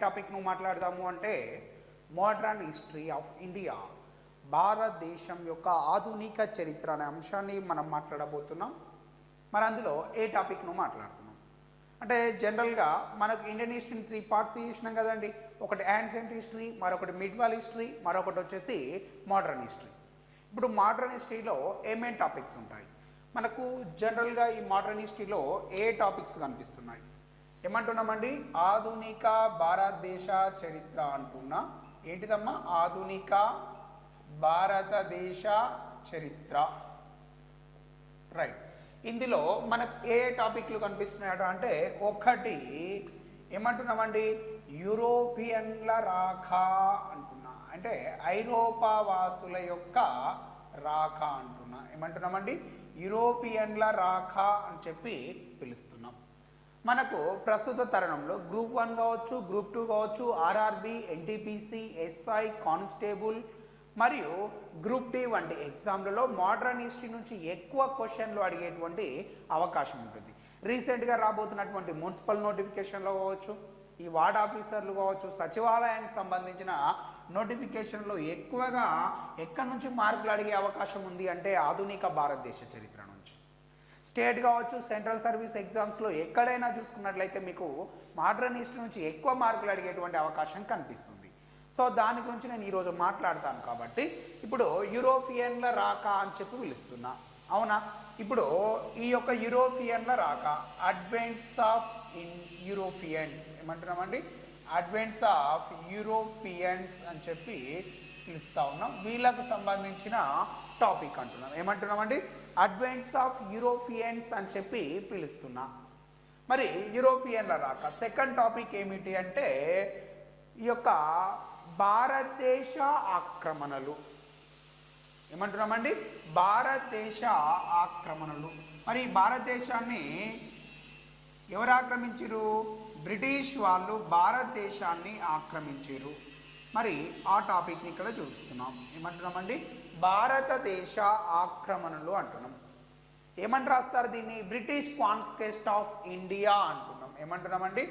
టాపిక్ను మాట్లాడదాము అంటే modern history of India, భారతదేశం యొక్క ఆధునిక చరిత్ర అనే అంశాన్ని మనం మాట్లాడబోతున్నాం. మరి అందులో ఏ టాపిక్ను మాట్లాడుతున్నాం అంటే జనరల్గా మనకు ఇండియన్ హిస్టరీని 3 పార్ట్స్ చేసినాం కదండి. ఒకటి యాన్షియంట్ హిస్టరీ, మరొకటి మిడ్వాల్ హిస్టరీ, మరొకటి వచ్చేసి మోడర్న్ హిస్టరీ. ఇప్పుడు మోడర్న్ హిస్టరీలో ఏమేం టాపిక్స్ ఉంటాయి మనకు? జనరల్గా ఈ మోడర్న్ హిస్టరీలో ఏ టాపిక్స్ కనిపిస్తున్నాయి? ఏమంటున్నామండి? ఆధునిక భారతదేశ చరిత్ర అంటున్నా. ఏంటిదమ్మా? ఆధునిక భారతదేశ చరిత్ర. రైట్. ఇందులో మనకు ఏ టాపిక్లు కనిపిస్తున్నాయట అంటే ఒకటి ఏమంటున్నామండి? యూరోపియన్ల రాక అంటున్నా, అంటే ఐరోపా వాసుల యొక్క రాక అంటున్నా. ఏమంటున్నామండి? యూరోపియన్ల రాక అని చెప్పి పిలుస్తున్నాం. మనకు ప్రస్తుత తరుణంలో గ్రూప్ 1 కావచ్చు, గ్రూప్ 2 కావచ్చు, ఆర్ఆర్బి, ఎన్టీపీసీ, ఎస్ఐ, కానిస్టేబుల్ మరియు గ్రూప్ డి వంటి ఎగ్జామ్లలో మోడర్న్ హిస్టరీ నుంచి ఎక్కువ క్వశ్చన్లు అడిగేటువంటి అవకాశం ఉంటుంది. రీసెంట్గా రాబోతున్నటువంటి మున్సిపల్ నోటిఫికేషన్లో కావచ్చు, ఈ వార్డ్ ఆఫీసర్లు కావచ్చు, సచివాలయానికి సంబంధించిన నోటిఫికేషన్లో ఎక్కువగా ఎక్కడి నుంచి మార్కులు అడిగే అవకాశం ఉంది అంటే ఆధునిక భారతదేశ చరిత్ర నుంచి. స్టేట్ కావచ్చు, సెంట్రల్ సర్వీస్ ఎగ్జామ్స్లో ఎక్కడైనా చూసుకున్నట్లయితే మీకు మోడర్న్ హిస్టరీ నుంచి ఎక్కువ మార్కులు అడిగేటువంటి అవకాశం కనిపిస్తుంది. సో దాని గురించి నేను ఈరోజు మాట్లాడతాను. కాబట్టి ఇప్పుడు యూరోపియన్ల రాక అని చెప్పి పిలుస్తున్నా, అవునా? ఇప్పుడు ఈ యొక్క యూరోపియన్ల రాక, అడ్వెంట్స్ ఆఫ్ యూరోపియన్స్ ఏమంటున్నామండి? అడ్వెంట్స్ ఆఫ్ యూరోపియన్స్ అని చెప్పి పిలుస్తూ ఉన్నాం. వీళ్ళకు సంబంధించిన టాపిక్ అంటున్నాం. ఏమంటున్నామండి? అడ్వెంట్స్ ఆఫ్ యూరోపియన్స్ అని చెప్పి పిలుస్తున్నా. మరి యూరోపియన్ల రాక సెకండ్ టాపిక్ ఏమిటి అంటే ఈ యొక్క భారతదేశ ఆక్రమణలు. ఏమంటున్నామండి? భారతదేశ ఆక్రమణలు. మరి భారతదేశాన్ని ఎవరు ఆక్రమించారు? బ్రిటిష్ వాళ్ళు భారతదేశాన్ని ఆక్రమించారు. మరి ఆ టాపిక్ని ఇక్కడ చూస్తున్నాం. ఏమంటున్నామండి? భారతదేశ ఆక్రమణలు అంటున్నాం. ఏమని రాస్తారు దీన్ని? బ్రిటిష్ కాన్క్వెస్ట్ ఆఫ్ ఇండియా అంటున్నాం. ఏమంటున్నామండి?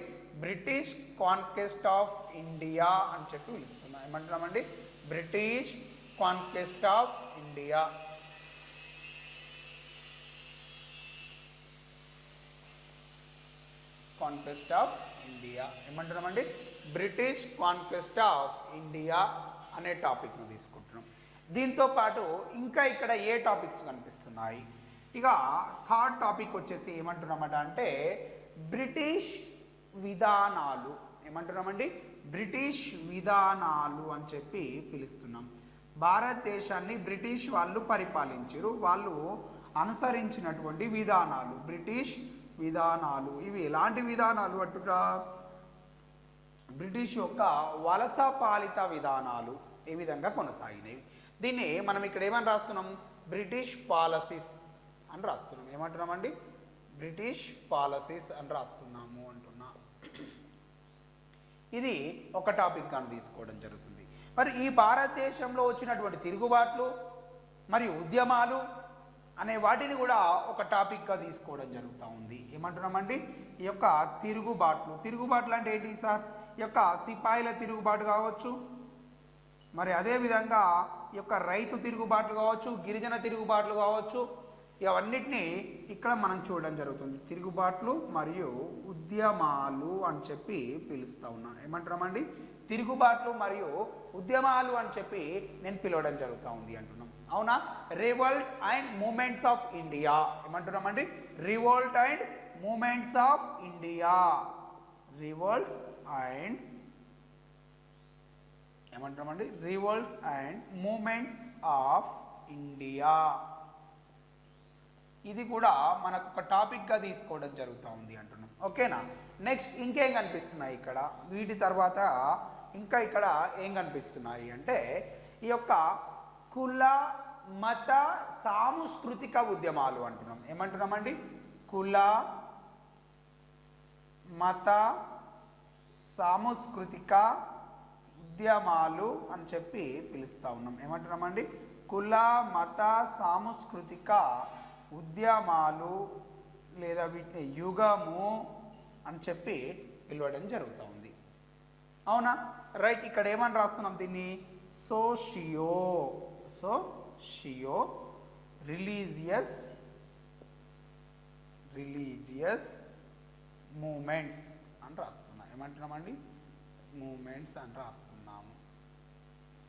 బ్రిటిష్ కాన్క్వెస్ట్ ఆఫ్ ఇండియా అని చెప్పి పిలుస్తున్నాం. ఏమంటున్నామండి? British conquest of India. Conquest of India ఏమంటున్నామండి? బ్రిటిష్ కాన్క్వెస్ట్ ఆఫ్ ఇండియా అనే టాపిక్ను తీసుకుంటున్నాం. దీంతో పాటు ఇంకా ఇక్కడ ఏ టాపిక్స్ కనిపిస్తున్నాయి? ఇక థర్డ్ టాపిక్ వచ్చేసి ఏమంటున్నామట అంటే బ్రిటిష్ విధానాలు. ఏమంటున్నామండి? బ్రిటిష్ విధానాలు అని చెప్పి పిలుస్తున్నాం. భారతదేశాన్ని బ్రిటిష్ వాళ్ళు పరిపాలించారు, వాళ్ళు అనుసరించినటువంటి విధానాలు బ్రిటిష్ విధానాలు. ఇవి ఎలాంటి విధానాలు అంటున్నా? బ్రిటిష్ యొక్క వలస పాలిత విధానాలు ఏ విధంగా కొనసాగినవి. దీన్ని మనం ఇక్కడ ఏమని రాస్తున్నాం? బ్రిటిష్ పాలసీస్ అని రాస్తున్నాం. ఏమంటున్నామండి? బ్రిటిష్ పాలసీస్ అని రాస్తున్నాము అంటున్నా. ఇది ఒక టాపిక్ గాని తీసుకోవడం జరుగుతుంది. మరి ఈ భారతదేశంలో వచ్చినటువంటి తిరుగుబాట్లు మరియు ఉద్యమాలు అనే వాటిని కూడా ఒక టాపిక్గా తీసుకోవడం జరుగుతూ ఉంది. ఏమంటున్నామండి? ఈ యొక్క తిరుగుబాట్లు అంటే ఏంటి సార్? ఈ యొక్క సిపాయిల తిరుగుబాటు కావచ్చు, మరి అదేవిధంగా ఈ యొక్క రైతు తిరుగుబాట్లు కావచ్చు, గిరిజన తిరుగుబాట్లు కావచ్చు, ఇవన్నిటినీ ఇక్కడ మనం చూడడం జరుగుతుంది. తిరుగుబాట్లు మరియు ఉద్యమాలు అని చెప్పి పిలుస్తూ ఉన్నా. ఏమంటున్నామండి? తిరుగుబాట్లు మరియు ఉద్యమాలు అని చెప్పి నేను పిలవడం జరుగుతూ ఉంది అంటున్నాం, అవునా? Revolt and moments of India. ఏమంటున్నామండి? Revolt and moments of India. Revolts and ఏమంటున్నామండి? Revolts and moments of India. ఇది కూడా మనకు ఒక టాపిక్గా తీసుకోవడం జరుగుతూ ఉంది అంటున్నాం. ఓకేనా? నెక్స్ట్ ఇంకేం కనిపిస్తున్నాయి ఇక్కడ? వీటి తర్వాత ఇంకా ఇక్కడ ఏం కనిపిస్తున్నాయి అంటే ఈ యొక్క కుల మత సాంస్కృతిక ఉద్యమాలు అంటున్నాం. ఏమంటున్నామండి? కుల మత సాంస్కృతిక ఉద్యమాలు అని చెప్పి పిలుస్తూ ఉన్నాం. ఏమంటున్నామండి? కుల మత సాంస్కృతిక ఉద్యమాలు లేదా వీటిని యుగము అని చెప్పి పిలవడం జరుగుతూ ఉంది. అవునా? రైట్, ఇక్కడ ఏమని రాస్తున్నాం దీన్ని? సోషియో రిలీజియస్ మూమెంట్స్ అని రాస్తున్నాం. ఏమంటున్నామండి? మూమెంట్స్ అని రాస్తున్నాము.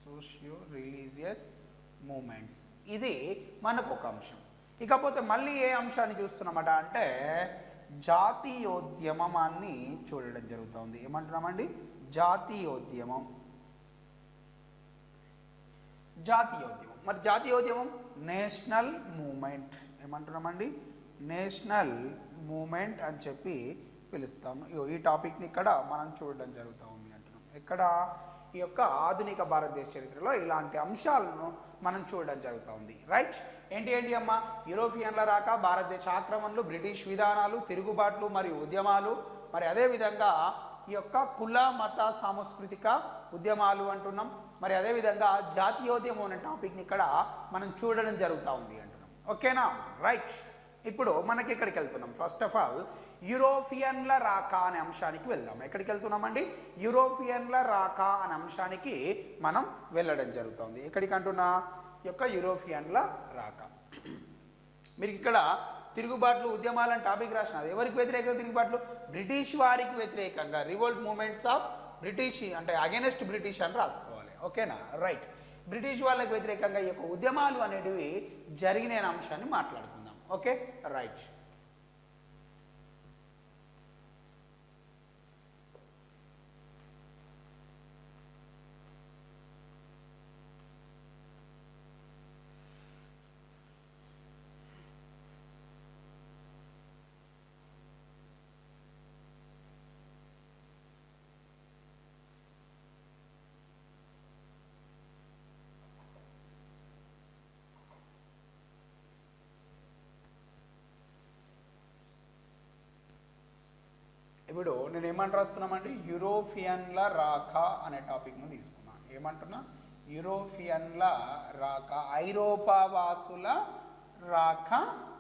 సోషియో రిలీజియస్ మూమెంట్స్, ఇది మనకు ఒక అంశం. ఇకపోతే మళ్ళీ ఏ అంశాన్ని చూస్తున్నామట అంటే జాతీయోద్యమాన్ని చూడడం జరుగుతుంది. ఏమంటున్నామండి? జాతీయోద్యమం. మరి జాతీయోద్యమం నేషనల్ మూమెంట్. ఏమంటున్నామండి? నేషనల్ మూమెంట్ అని చెప్పి పిలుస్తాము. ఈ టాపిక్ని ఇక్కడ మనం చూడడం జరుగుతూ ఉంది అంటున్నాం. ఇక్కడ ఈ యొక్క ఆధునిక భారతదేశ చరిత్రలో ఇలాంటి అంశాలను మనం చూడడం జరుగుతూ ఉంది. రైట్, ఏంటి అమ్మ? యూరోపియన్ల రాక, భారతదేశ ఆక్రమణలు, బ్రిటిష్ విధానాలు, తిరుగుబాట్లు మరియు ఉద్యమాలు, మరి అదేవిధంగా ఈ యొక్క కుల మత సాంస్కృతిక ఉద్యమాలు అంటున్నాం. మరి అదేవిధంగా జాతీయోద్యమం అనే టాపిక్ని ఇక్కడ మనం చూడడం జరుగుతూ ఉంది అంటున్నాం. ఓకేనా? రైట్, ఇప్పుడు మనకి ఎక్కడికి వెళ్తున్నాం? ఫస్ట్ ఆఫ్ ఆల్ యూరోపియన్ల రాక అనే అంశానికి వెళ్దాం. ఎక్కడికి వెళ్తున్నామండి? యూరోపియన్ల రాక అనే అంశానికి మనం వెళ్ళడం జరుగుతుంది. ఎక్కడికి అంటున్నా? యొక్క యూరోపియన్ల రాక. మీరు ఇక్కడ తిరుగుబాట్లు, ఉద్యమాలు అని టాపిక్ రాసినారు. ఎవరికి వ్యతిరేకంగా తిరుగుబాట్లు? బ్రిటిష్ వారికి వ్యతిరేకంగా, రివోల్ట్ మూమెంట్స్ ఆఫ్ బ్రిటిష్, అంటే అగెనెస్ట్ బ్రిటిష్ అని రాసుకోవాలి. ఓకేనా? రైట్, బ్రిటిష్ వాళ్ళకి వ్యతిరేకంగా ఈ యొక్క ఉద్యమాలు అనేటివి జరిగిన అంశాన్ని మాట్లాడుకుందాం. Okay, right. ఇప్పుడు నేను ఏమంట రాస్తున్నామండి? యూరోపియన్ల రాక అనే టాపిక్ను తీసుకున్నాను. ఏమంటున్నా? యూరోపియన్ల రాక, ఐరోపా వాసుల రాక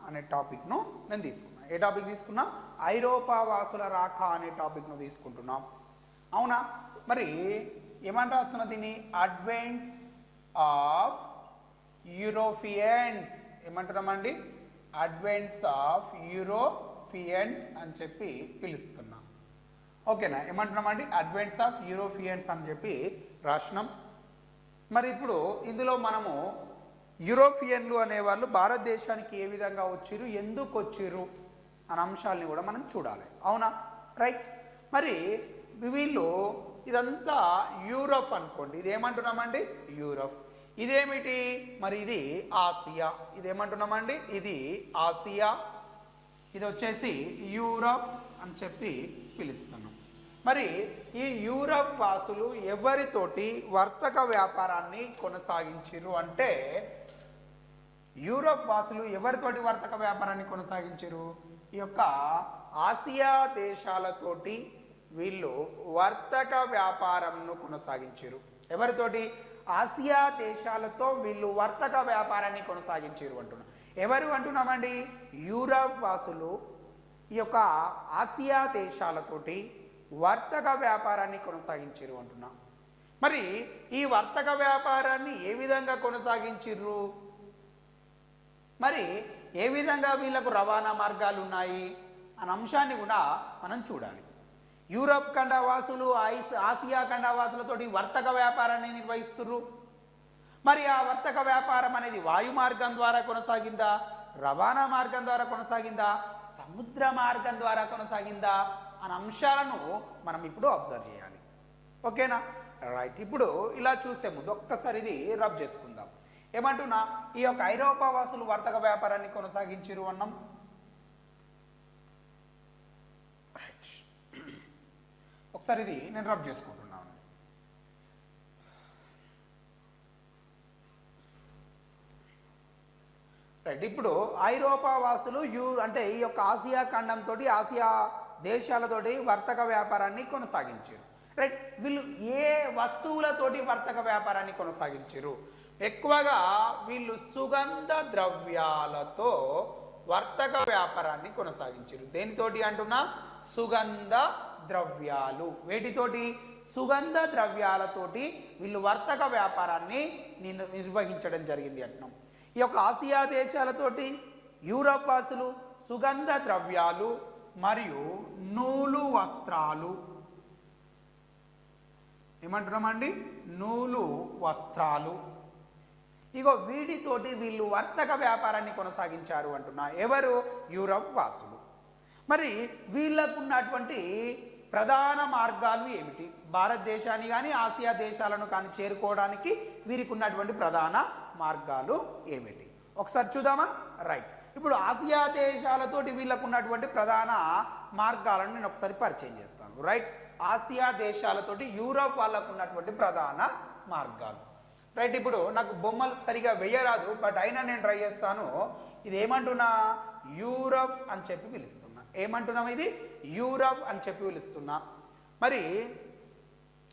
అనే టాపిక్ను నేను తీసుకున్నా. ఏ టాపిక్ తీసుకున్నా? ఐరోపా వాసుల రాక అనే టాపిక్ను తీసుకుంటున్నాం. అవునా? మరి ఏమంట రాస్తున్నా దీన్ని? అడ్వెంట్స్ ఆఫ్ యూరోపియన్స్. ఏమంటున్నామండి? అడ్వెంట్స్ ఆఫ్ యూరోపియన్స్ అని చెప్పి పిలుస్తున్నాం. ఓకేనా? ఏమంటున్నామండి? అడ్వెంట్స్ ఆఫ్ యూరోపియన్స్ అని చెప్పి రాసినాం. మరి ఇప్పుడు ఇందులో మనము యూరోపియన్లు అనేవాళ్ళు భారతదేశానికి ఏ విధంగా వచ్చిర్రు, ఎందుకు వచ్చిర్రు అనే అంశాలని కూడా మనం చూడాలి. అవునా? రైట్. మరి వీళ్ళు ఇదంతా యూరప్ అనుకోండి. ఇది ఏమంటున్నామండి? యూరప్. ఇదేమిటి? మరి ఇది ఆసియా. ఇదేమంటున్నామండి? ఇది ఆసియా. ఇది వచ్చేసి యూరప్ అని చెప్పి పిలుస్తున్నాం. మరి ఈ యూరప్ వాసులు ఎవరితోటి వర్తక వ్యాపారాన్ని కొనసాగించారు అంటే, యూరప్ వాసులు ఎవరితోటి వర్తక వ్యాపారాన్ని కొనసాగించారు? ఈ యొక్క ఆసియా దేశాలతోటి వీళ్ళు వర్తక వ్యాపారంను కొనసాగించారు. ఎవరితోటి? ఆసియా దేశాలతో వీళ్ళు వర్తక వ్యాపారాన్ని కొనసాగించారు అంటున్నాం. ఎవరు అంటున్నామండి? యూరప్ వాసులు ఈ యొక్క ఆసియా దేశాలతోటి వర్తక వ్యాపారాన్ని కొనసాగించారు అంటున్నాం. మరి ఈ వర్తక వ్యాపారాన్ని ఏ విధంగా కొనసాగించిర్రు? మరి ఏ విధంగా వీళ్ళకు రవాణా మార్గాలు ఉన్నాయి అనే అంశాన్ని కూడా మనం చూడాలి. యూరప్ ఖండవాసులు ఆసియా ఖండవాసులతోటి వర్తక వ్యాపారాన్ని నిర్వహిస్తుర్రు. మరి ఆ వర్తక వ్యాపారం అనేది వాయు మార్గం ద్వారా కొనసాగిందా, రవాణా మార్గం ద్వారా కొనసాగిందా, సముద్ర మార్గం ద్వారా కొనసాగిందా అనే అంశాలను మనం ఇప్పుడు అబ్జర్వ్ చేయాలి. ఓకేనా? రైట్. ఇప్పుడు ఇలా చూసే ముందు ఒక్కసారి ఇది రబ్ చేసుకుందాం. ఏమంటున్నా? ఈ యొక్క ఐరోపా వాసులు వర్తక వ్యాపారాన్ని కొనసాగించిరు అన్నాం. రైట్. ఒకసారి ఇది నేను రబ్ చేసుకుంటున్నాను. రైట్. ఇప్పుడు ఐరోపా వాసులు అంటే ఈ యొక్క ఆసియా ఖండంతో, ఆసియా దేశాలతోటి వర్తక వ్యాపారాన్ని కొనసాగించారు. రైట్. వీళ్ళు ఏ వస్తువులతోటి వర్తక వ్యాపారాన్ని కొనసాగించారు? ఎక్కువగా వీళ్ళు సుగంధ ద్రవ్యాలతో వర్తక వ్యాపారాన్ని కొనసాగించారు. దేనితోటి అంటున్నా? సుగంధ ద్రవ్యాలు. వేటితోటి? సుగంధ ద్రవ్యాలతోటి వీళ్ళు వర్తక వ్యాపారాన్ని నిర్వహించడం జరిగింది అంటున్నాం. ఈ యొక్క ఆసియా దేశాలతోటి యూరప్ వాసులు సుగంధ ద్రవ్యాలు మరియు నూలు వస్త్రాలు, ఏమంటున్నామండి? నూలు వస్త్రాలు, ఇగో వీటితోటి వీళ్ళు వర్తక వ్యాపారాన్ని కొనసాగించారు అంటున్నా. ఎవరు? యూరప్ వాసులు. మరి వీళ్ళకున్నటువంటి ప్రధాన మార్గాలు ఏమిటి? భారతదేశాన్ని కానీ ఆసియా దేశాలను కానీ చేరుకోవడానికి వీరికి ఉన్నటువంటి ప్రధాన మార్గాలు ఏమిటి? ఒకసారి చూద్దామా? రైట్. ఇప్పుడు ఆసియా దేశాలతోటి వీళ్ళకు ఉన్నటువంటి ప్రధాన మార్గాలను నేను ఒకసారి పరిచయం చేస్తాను. రైట్. ఆసియా దేశాలతోటి యూరప్ వాళ్ళకు ఉన్నటువంటి ప్రధాన మార్గాలు. రైట్. ఇప్పుడు నాకు బొమ్మలు సరిగా వేయరాదు, బట్ అయినా నేను ట్రై చేస్తాను. ఇది ఏమంటున్నా? యూరప్ అని చెప్పి పిలుస్తున్నా. ఏమంటున్నాం? ఇది యూరప్ అని చెప్పి పిలుస్తున్నా. మరి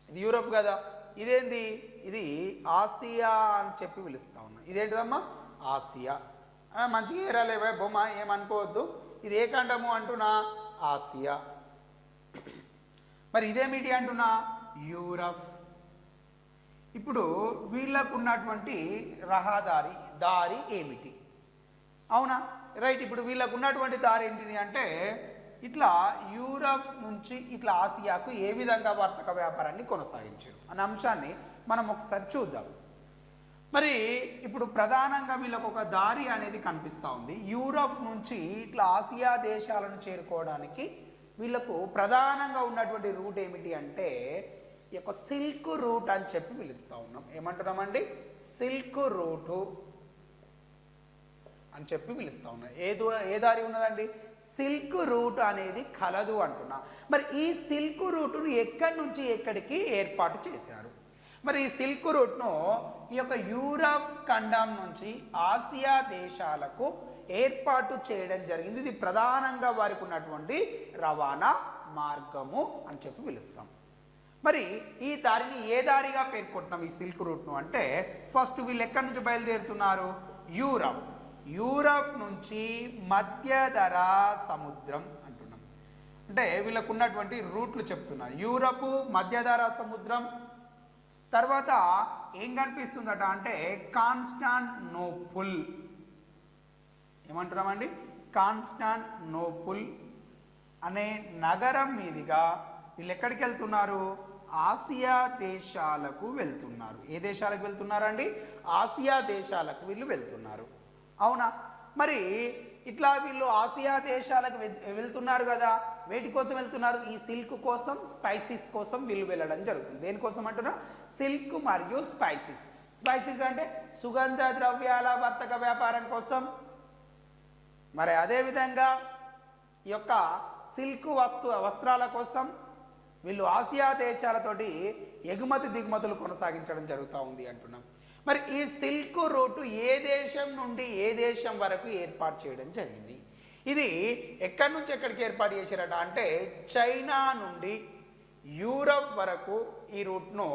ఇది యూరప్ కదా, ఇదేంది? ఇది ఆసియా అని చెప్పి పిలుస్తా ఉన్నా. ఇదేంటిదమ్మా? ఆసియా. మంచిగా ఏరాలేవే బొమ్మ, ఏమనుకోవద్దు. ఇది ఏ ఖండము అంటున్నా? ఆసియా. మరి ఇదేమిటి అంటున్నా? యూరప్. ఇప్పుడు వీళ్ళకు ఉన్నటువంటి దారి ఏమిటి? అవునా? రైట్. ఇప్పుడు వీళ్ళకు ఉన్నటువంటి దారి ఏంటిది అంటే ఇట్లా యూరప్ నుంచి ఇట్లా ఆసియాకు ఏ విధంగా వర్తక వ్యాపారాన్ని కొనసాగించారు అనే అంశాన్ని మనం ఒకసారి చూద్దాం. మరి ఇప్పుడు ప్రధానంగా వీళ్ళకు ఒక దారి అనేది కనిపిస్తూ ఉంది. యూరప్ నుంచి ఇట్లా ఆసియా దేశాలను చేరుకోవడానికి వీళ్ళకు ప్రధానంగా ఉన్నటువంటి రూట్ ఏమిటి అంటే ఈ యొక్క సిల్క్ రూట్ అని చెప్పి పిలుస్తూ ఉన్నాం. ఏమంటున్నామండి? సిల్క్ రూటు అని చెప్పి పిలుస్తూ ఉన్నాం. ఏ దారి ఉన్నదండి? సిల్క్ రూట్ అనేది కలదు అంటున్నా. మరి ఈ సిల్క్ రూటును ఎక్కడి నుంచి ఎక్కడికి ఏర్పాటు చేశారు? మరి ఈ సిల్క్ రూట్ను ఈ యొక్క యూరప్ ఖండం నుంచి ఆసియా దేశాలకు ఏర్పాటు చేయడం జరిగింది. ఇది ప్రధానంగా వారికి ఉన్నటువంటి రవాణా మార్గము అని చెప్పి పిలుస్తాం. మరి ఈ దారిని ఏ దారిగా పేర్కొంటున్నాం ఈ సిల్క్ రూట్ను అంటే ఫస్ట్ వీళ్ళు ఎక్కడి నుంచి బయలుదేరుతున్నారు? యూరప్ నుంచి మధ్యధరా సముద్రం అంటున్నాం. అంటే వీళ్ళకు ఉన్నటువంటి రూట్లు చెప్తున్నారు. యూరప్, మధ్యధరా సముద్రం, తర్వాత ఏం కనిపిస్తుందట అంటే కాన్స్టాంటినోపుల్. ఏమంటున్నామండి? కాన్స్టాంటినోపుల్ అనే నగరం మీదుగా వీళ్ళు ఎక్కడికి వెళ్తున్నారు? ఆసియా దేశాలకు వెళ్తున్నారు. ఏ దేశాలకు వెళ్తున్నారండి? ఆసియా దేశాలకు వీళ్ళు వెళ్తున్నారు. అవునా? మరి ఇట్లా వీళ్ళు ఆసియా దేశాలకు వెళ్తున్నారు కదా, వేటి కోసం వెళ్తున్నారు? ఈ సిల్క్ కోసం, స్పైసెస్ కోసం వీళ్ళు వెళ్ళడం జరుగుతుంది. దేనికోసం అంటున్నా? సిల్క్ మరియు స్పైసెస్. స్పైసెస్ అంటే సుగంధ ద్రవ్యాల వర్తక వ్యాపారం కోసం. మరి అదేవిధంగా ఈ యొక్క సిల్క్ వస్త్రాల కోసం వీళ్ళు ఆసియా దేశాలతోటి ఎగుమతి దిగుమతులు కొనసాగించడం జరుగుతూ ఉంది అంటున్నాం. మరి ఈ సిల్క్ రూటు ఏ దేశం నుండి ఏ దేశం వరకు ఏర్పాటు చేయడం జరిగింది? ఇది ఎక్కడి నుంచి ఎక్కడికి ఏర్పాటు చేశారట అంటే చైనా నుండి యూరప్ వరకు ఈ రూట్ను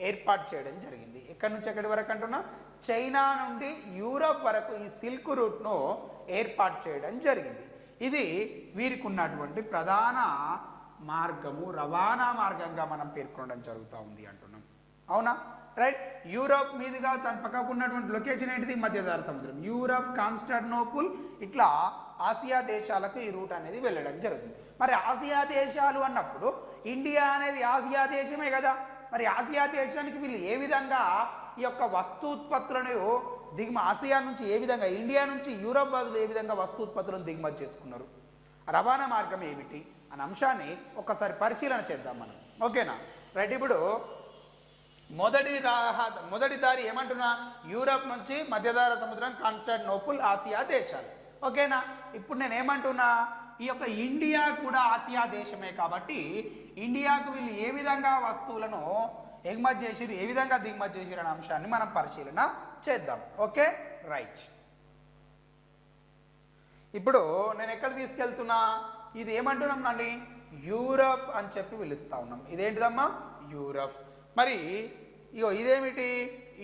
ఏర్పాటు చేయడం జరిగింది. ఎక్కడి నుంచి ఎక్కడి వరకు అంటున్నా? చైనా నుండి యూరప్ వరకు ఈ సిల్క్ రూట్ను ఏర్పాటు చేయడం జరిగింది. ఇది వీరికి ఉన్నటువంటి ప్రధాన మార్గము, రవాణా మార్గంగా మనం పేర్కొనడం జరుగుతూ ఉంది అంటున్నాం. అవునా? రైట్. యూరప్ మీదుగా తన పక్కకు ఉన్నటువంటి లొకేషన్ ఏంటిది? మధ్యధరా సముద్రం. యూరప్, కాన్స్టాంటినోపుల్, ఇట్లా ఆసియా దేశాలకు ఈ రూట్ అనేది వెళ్ళడం జరుగుతుంది. మరి ఆసియా దేశాలు అన్నప్పుడు ఇండియా అనేది ఆసియా దేశమే కదా. మరి ఆసియా దేశానికి వీళ్ళు ఏ విధంగా ఈ యొక్క వస్తూత్పత్తులను ఆసియా నుంచి ఏ విధంగా, ఇండియా నుంచి యూరప్ వాళ్ళు ఏ విధంగా వస్తూత్పత్తులను దిగుమతి చేసుకున్నారు? రవాణా మార్గం ఏమిటి అనే అంశాన్ని ఒక్కసారి పరిశీలన చేద్దాం మనం. ఓకేనా? రైట్. ఇప్పుడు మొదటి దారి ఏమంటున్నా? యూరప్ నుంచి మధ్యధరా సముద్రం, కాన్స్టాంటినోపుల్, ఆసియా దేశాలు. ఓకేనా? ఇప్పుడు నేను ఏమంటున్నా? ఈ యొక్క ఇండియా కూడా ఆసియా దేశమే కాబట్టి ఇండియాకు వీళ్ళు ఏ విధంగా వస్తువులను ఎగుమతి చేసిరు, ఏ విధంగా దిగుమతి చేసిరు అనే అంశాన్ని మనం పరిశీలన చేద్దాం. ఓకే? రైట్. ఇప్పుడు నేను ఎక్కడ తీసుకెళ్తున్నా? ఇది ఏమంటున్నాం అండి? యూరప్ అని చెప్పి పిలుస్తా ఉన్నాం. ఇదేంటిదమ్మా? యూరప్. మరి ఇగో ఇదేమిటి?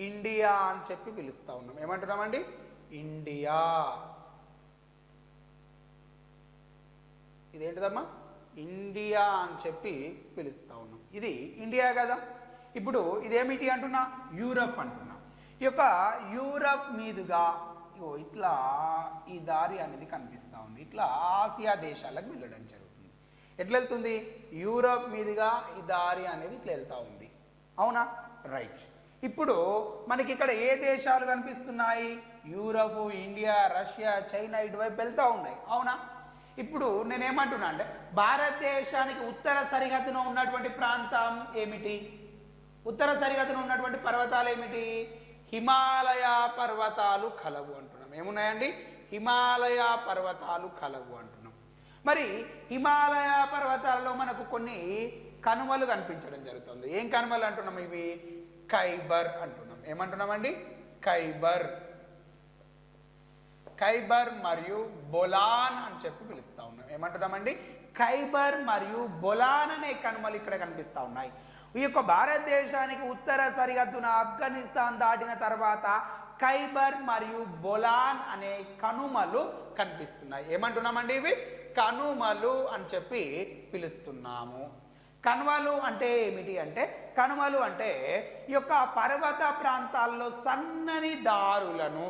ఇండియా అని చెప్పి పిలుస్తా ఉన్నాం. ఏమంటున్నామండి? ఇండియా. ఇదేంటిదమ్మా ఇండియా అని చెప్పి పిలుస్తూ ఉన్నాం. ఇది ఇండియా కదా. ఇప్పుడు ఇదేమిటి అంటున్నా యూరప్ అంటున్నా. ఈ యొక్క యూరప్ మీదుగా ఇట్లా ఈ దారి అనేది కనిపిస్తూ ఉంది. ఇట్లా ఆసియా దేశాలకు వెళ్ళడం జరుగుతుంది. ఎట్లా వెళ్తుంది? యూరప్ మీదుగా ఈ దారి అనేది ఇట్లా వెళ్తూ ఉంది. అవునా? రైట్. ఇప్పుడు మనకి ఇక్కడ ఏ దేశాలు కనిపిస్తున్నాయి? యూరప్, ఇండియా, రష్యా, చైనా ఇటువైపు వెళ్తూ ఉన్నాయి. అవునా? ఇప్పుడు నేనేమంటున్నా అంటే భారతదేశానికి ఉత్తర సరిహద్దున ఉన్నటువంటి ప్రాంతం ఏమిటి? ఉత్తర సరిహద్దున ఉన్నటువంటి పర్వతాలు ఏమిటి? హిమాలయ పర్వతాలు కలవు అంటున్నాం. ఏమున్నాయండి? హిమాలయ పర్వతాలు కలవు అంటున్నాం. మరి హిమాలయ పర్వతాలలో మనకు కొన్ని కనుమలు కనిపించడం జరుగుతుంది. ఏం కనుమలు అంటున్నాం? ఇవి ఖైబర్ అంటున్నాం. ఏమంటున్నామండి? ఖైబర్ మరియు బొలాన్ అని చెప్పి పిలుస్తూ ఉన్నాం. ఏమంటున్నామండి? ఖైబర్ మరియు బొలాన్ అనే కనుమలు ఇక్కడ కనిపిస్తూ ఉన్నాయి. ఈ యొక్క భారతదేశానికి ఉత్తర సరిహద్దున ఆఫ్ఘనిస్తాన్ దాటిన తర్వాత ఖైబర్ మరియు బొలాన్ అనే కనుమలు కనిపిస్తున్నాయి. ఏమంటున్నామండి? ఇవి కనుమలు అని చెప్పి పిలుస్తున్నాము. కనుమలు అంటే ఏమిటి అంటే, కనుమలు అంటే ఈ యొక్క పర్వత ప్రాంతాల్లో సన్నని దారులను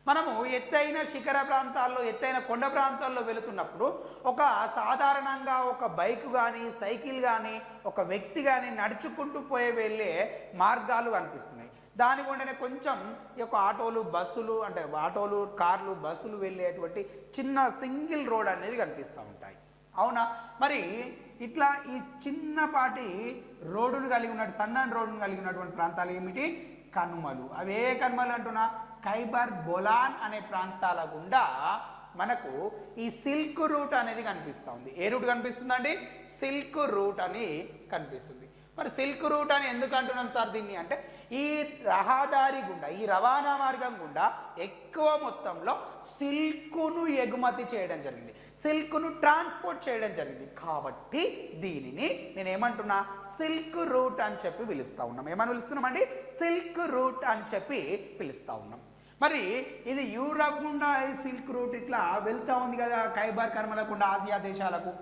మనము ఎత్తైన శిఖర ప్రాంతాల్లో, ఎత్తైన కొండ ప్రాంతాల్లో వెళుతున్నప్పుడు ఒక సాధారణంగా ఒక బైక్ కానీ, సైకిల్ కానీ, ఒక వ్యక్తి కానీ నడుచుకుంటూ వెళ్ళే మార్గాలు కనిపిస్తున్నాయి. దాని గుండెనే కొంచెం ఈ యొక్క ఆటోలు, బస్సులు, అంటే ఆటోలు, కార్లు, బస్సులు వెళ్ళేటువంటి చిన్న సింగిల్ రోడ్ అనేది కనిపిస్తూ ఉంటాయి. అవునా? మరి ఇట్లా ఈ చిన్నపాటి రోడ్డును కలిగి ఉన్నట్టు, సన్నని రోడ్డును కలిగి ఉన్నటువంటి ప్రాంతాలు ఏమిటి? కనుమలు. అవి ఏ కనుమలు అంటున్నా? ఖైబర్, బొలాన్ అనే ప్రాంతాల గుండా మనకు ఈ సిల్క్ రూట్ అనేది కనిపిస్తూ ఉంది. ఏ రూట్ కనిపిస్తుందండి? సిల్క్ రూట్ అని కనిపిస్తుంది. మరి సిల్క్ రూట్ అని ఎందుకు అంటున్నాం సార్ దీన్ని అంటే, ఈ రహదారి గుండా, ఈ రవాణా మార్గం గుండా ఎక్కువ మొత్తంలో సిల్క్ను ఎగుమతి చేయడం జరిగింది, సిల్క్ను ట్రాన్స్పోర్ట్ చేయడం జరిగింది. కాబట్టి దీనిని నేను ఏమంటున్నా? సిల్క్ రూట్ అని చెప్పి పిలుస్తూ ఉన్నాం. ఏమని పిలుస్తున్నామండి? సిల్క్ రూట్ అని చెప్పి పిలుస్తూ ఉన్నాం. మరి ఇది యూరప్ గుండా ఈ సిల్క్ రూట్ ఇట్లా వెళ్తూ ఉంది కదా, ఖైబర్ కనుమలకుండా ఆసియా దేశాలకు.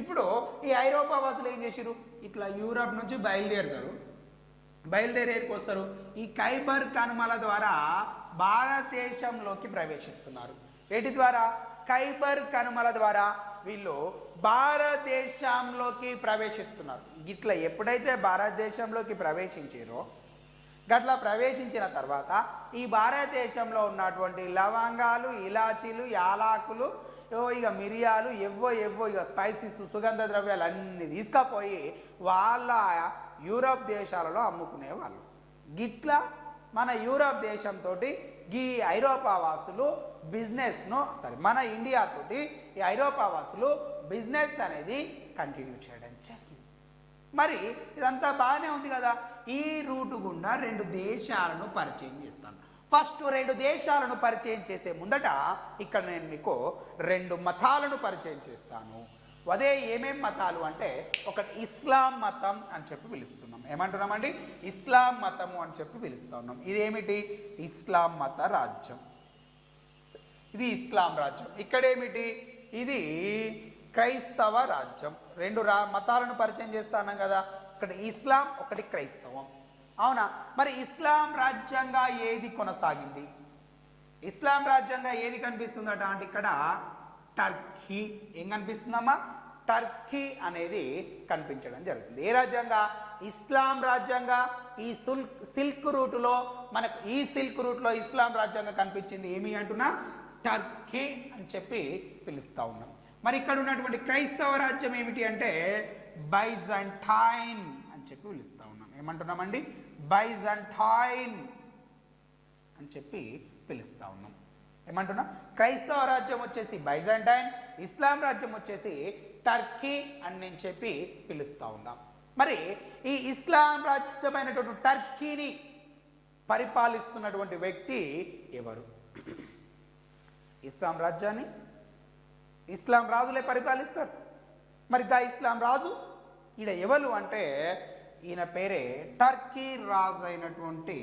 ఇప్పుడు ఈ ఐరోపా వాసులు ఏం చేశారు? ఇట్లా యూరప్ నుంచి బయలుదేరేకి వస్తారు. ఈ ఖైబర్ కనుమల ద్వారా భారతదేశంలోకి ప్రవేశిస్తున్నారు. వేటి ద్వారా? ఖైబర్ కనుమల ద్వారా వీళ్ళు భారతదేశంలోకి ప్రవేశిస్తున్నారు. ఇట్లా ఎప్పుడైతే భారతదేశంలోకి ప్రవేశించారో, గట్లా ప్రవేశించిన తర్వాత ఈ భారతదేశంలో ఉన్నటువంటి లవంగాలు, ఇలాచీలు, యాలకులు, ఇక మిరియాలు, ఎవ్వో ఇక స్పైసీస్, సుగంధ ద్రవ్యాలు అన్నీ తీసుకపోయి వాళ్ళ యూరప్ దేశాలలో అమ్ముకునేవాళ్ళు. గిట్లా మన యూరప్ దేశంతో ఈ ఐరోపా వాసులు బిజినెస్ను, మన ఇండియాతోటి ఈ ఐరోపా వాసులు బిజినెస్ అనేది కంటిన్యూ చేయడం జరిగింది. మరి ఇదంతా బాగానే ఉంది కదా. ఈ రూటు గుండా 2 దేశాలను పరిచయం చేస్తాను. ఫస్ట్ 2 దేశాలను పరిచయం చేసే ముందట ఇక్కడ నేను మీకు 2 మతాలను పరిచయం చేస్తాను. అదే ఏమేం మతాలు అంటే, ఒకటి ఇస్లాం మతం అని చెప్పి పిలుస్తున్నాం. ఏమంటున్నామండి? ఇస్లాం మతము అని చెప్పి పిలుస్తూ ఉన్నాం. ఇదేమిటి? ఇస్లాం మత రాజ్యం. ఇది ఇస్లాం రాజ్యం. ఇక్కడేమిటి? ఇది క్రైస్తవ రాజ్యం. 2 మతాలను పరిచయం చేస్తున్నాం కదా. ఒకటి ఇస్లాం, ఒకటి క్రైస్తవం. అవునా? మరి ఇస్లాం రాజ్యంగా ఏది కొనసాగింది? ఇస్లాం రాజ్యంగా ఏది కనిపిస్తుందట అంటే ఇక్కడ టర్కీ. ఏం కనిపిస్తుందమ్మా? టర్కీ అనేది కనిపించడం జరుగుతుంది. ఏ రాజ్యంగా? ఇస్లాం రాజ్యంగా. ఈ సిల్క్ రూట్లో మనకు, ఈ సిల్క్ రూట్లో ఇస్లాం రాజ్యంగా కనిపించింది ఏమి అంటున్నా? టర్కీ అని చెప్పి పిలుస్తూ ఉన్నాం. మరి ఇక్కడ ఉన్నటువంటి క్రైస్తవ రాజ్యం ఏమిటి అంటే బైజాంటైన్ అని చెప్పి పిలుస్తూ ఉన్నాం. ఏమంటున్నామండి? బైజాంటైన్ అని చెప్పి పిలుస్తూ ఉన్నాం. ఏమంటున్నాం? క్రైస్తవ రాజ్యం వచ్చేసి బైజాంటైన్, ఇస్లాం రాజ్యం వచ్చేసి టర్కీ అని నేను చెప్పి పిలుస్తూ ఉన్నాం. మరి ఈ ఇస్లాం రాజ్యమైనటువంటి టర్కీని పరిపాలిస్తున్నటువంటి వ్యక్తి ఎవరు? ఇస్లాం రాజ్యాన్ని ఇస్లాం రాజులే పరిపాలిస్తారు. మరి గా ఇస్లాం రాజు ఈడ ఎవరు అంటే, ఈయన పేరే టర్కీ రాజు అయినటువంటి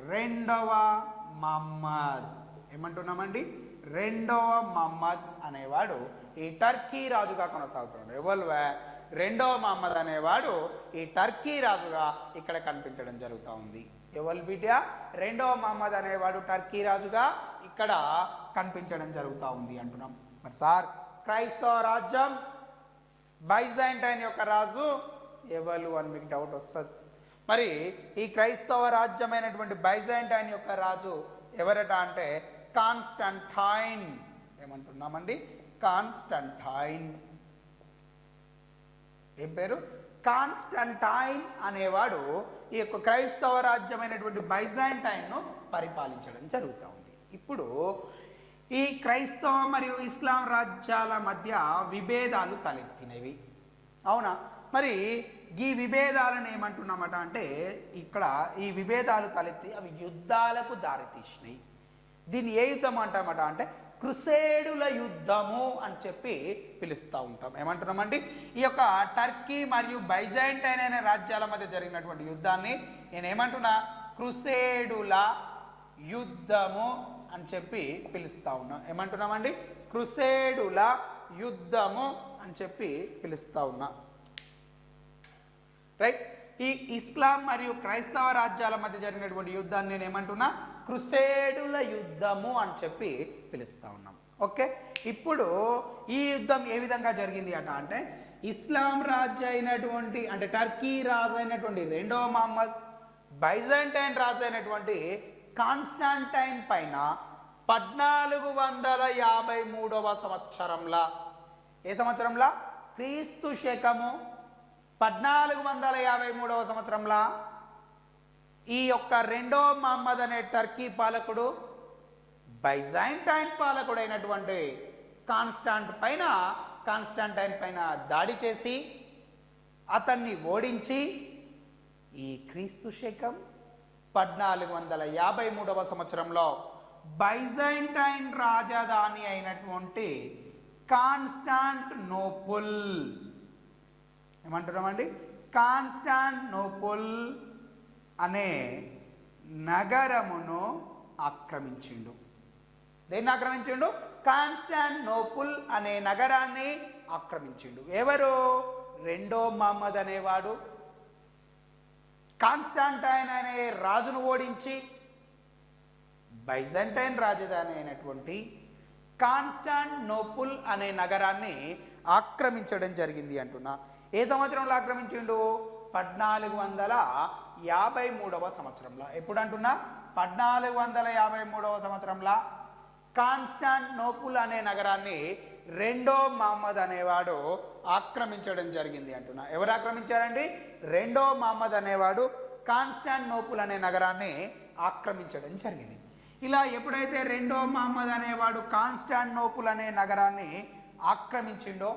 2వ మహమ్మద్. ఏమంటున్నామండి? 2వ మహమ్మద్ అనేవాడు ఈ టర్కీ రాజుగా కొనసాగుతున్నాడు. ఎవల్వే రెండవ మహమ్మద్ అనేవాడు ఈ టర్కీ రాజుగా ఇక్కడ కనిపించడం జరుగుతూ ఉంది. ఎవల్ బిడ్డ రెండవ మహమ్మద్ అనేవాడు టర్కీ రాజుగా ఇక్కడ కనిపించడం జరుగుతూ ఉంది అంటున్నాం. మరి సార్ క్రైస్తవ రాజ్యం బైజాంటైన్ యొక్క రాజు ఎవరు అని మీకు డౌట్ వస్తుంది. మరి ఈ క్రైస్తవ రాజ్యమైనటువంటి బైజాంటైన్ యొక్క రాజు ఎవరట అంటే కాన్స్టంటైన్. ఏమంటున్నామండి? కాన్స్టంటైన్. ఏం పేరు? కాన్స్టంటైన్ అనేవాడు ఈ యొక్క క్రైస్తవ రాజ్యమైనటువంటి బైజాంటైన్ను పరిపాలించడం జరుగుతూ ఉంది. ఇప్పుడు ఈ క్రైస్తవ మరియు ఇస్లాం రాజ్యాల మధ్య విభేదాలు తలెత్తినవి, అవునా? మరి ఈ విభేదాలను ఏమంటున్నామట అంటే ఇక్కడ ఈ విభేదాలు తలెత్తి అవి యుద్ధాలకు దారితీసినాయి. దీన్ని ఏ యుద్ధం అంటామట అంటే క్రుసేడుల యుద్ధము అని చెప్పి పిలుస్తూ ఉంటాం. ఏమంటున్నామండి? ఈ యొక్క టర్కీ మరియు బైజాంటైన్ అనే రాజ్యాల మధ్య జరిగినటువంటి యుద్ధాన్ని నేను ఏమంటున్నా? క్రుసేడుల యుద్ధము అని చెప్పి పిలుస్తూ ఉన్నాం. ఏమంటున్నామండి? క్రుసేడుల యుద్ధము అని చెప్పి పిలుస్తూ ఉన్నా. రైట్. ఈ ఇస్లాం మరియు క్రైస్తవ రాజ్యాల మధ్య జరిగినటువంటి యుద్ధాన్ని నేను ఏమంటున్నా? క్రుసేడుల యుద్ధము అని చెప్పి పిలుస్తూ ఉన్నాం. ఓకే, ఇప్పుడు ఈ యుద్ధం ఏ విధంగా జరిగింది అట అంటే ఇస్లాం రాజు అయినటువంటి అంటే టర్కీ రాజు అయినటువంటి రెండవ మహమ్మద్ బైజాంటైన్ రాజు అయినటువంటి కాన్స్టాంటైన్ పైన 1453వ సంవత్సరంలో, ఏ సంవత్సరంలో? క్రీస్తు శకము 1453వ సంవత్సరంలో ఈ యొక్క రెండవ మహమ్మద్ అనే టర్కీ పాలకుడు బైజాంటైన్ పాలకుడు అయినటువంటి కాన్స్టాంటైన్ పైన దాడి చేసి అతన్ని ఓడించి ఈ క్రీస్తు శకం 1453వ సంవత్సరంలో బైజాంటైన్ రాజధాని అయినటువంటి కాన్స్టాంటినోపుల్, ఏమంటున్నామండి? కాన్స్టాంటినోపుల్ అనే నగరమును ఆక్రమించిండు. దేన్ని ఆక్రమించిండు? కాన్స్టాంటినోపుల్ అనే నగరాన్ని ఆక్రమించిండు. ఎవరు? రెండో మహమ్మద్ అనేవాడు కాన్స్టాంటైన్ అనే రాజును ఓడించి బైజాంటైన్ రాజధాని అయినటువంటి కాన్స్టాంటినోపుల్ అనే నగరాన్ని ఆక్రమించడం జరిగింది అంటున్నా. ఏ సంవత్సరంలో ఆక్రమించిండు? 1453వ సంవత్సరంలో. ఎప్పుడు అంటున్నా? 1453వ సంవత్సరంలో కాన్స్టాంటినోపుల్ అనే నగరాన్ని రెండో మహమ్మద్ అనేవాడు ఆక్రమించడం జరిగింది అంటున్నా. ఎవరు ఆక్రమించారండి? రెండో మహమ్మద్ అనేవాడు కాన్స్టాంటినోపుల్ అనే నగరాన్ని ఆక్రమించడం జరిగింది. ఇలా ఎప్పుడైతే రెండో మహమ్మద్ అనేవాడు కాన్స్టాంటినోపుల్ అనే నగరాన్ని ఆక్రమించిండో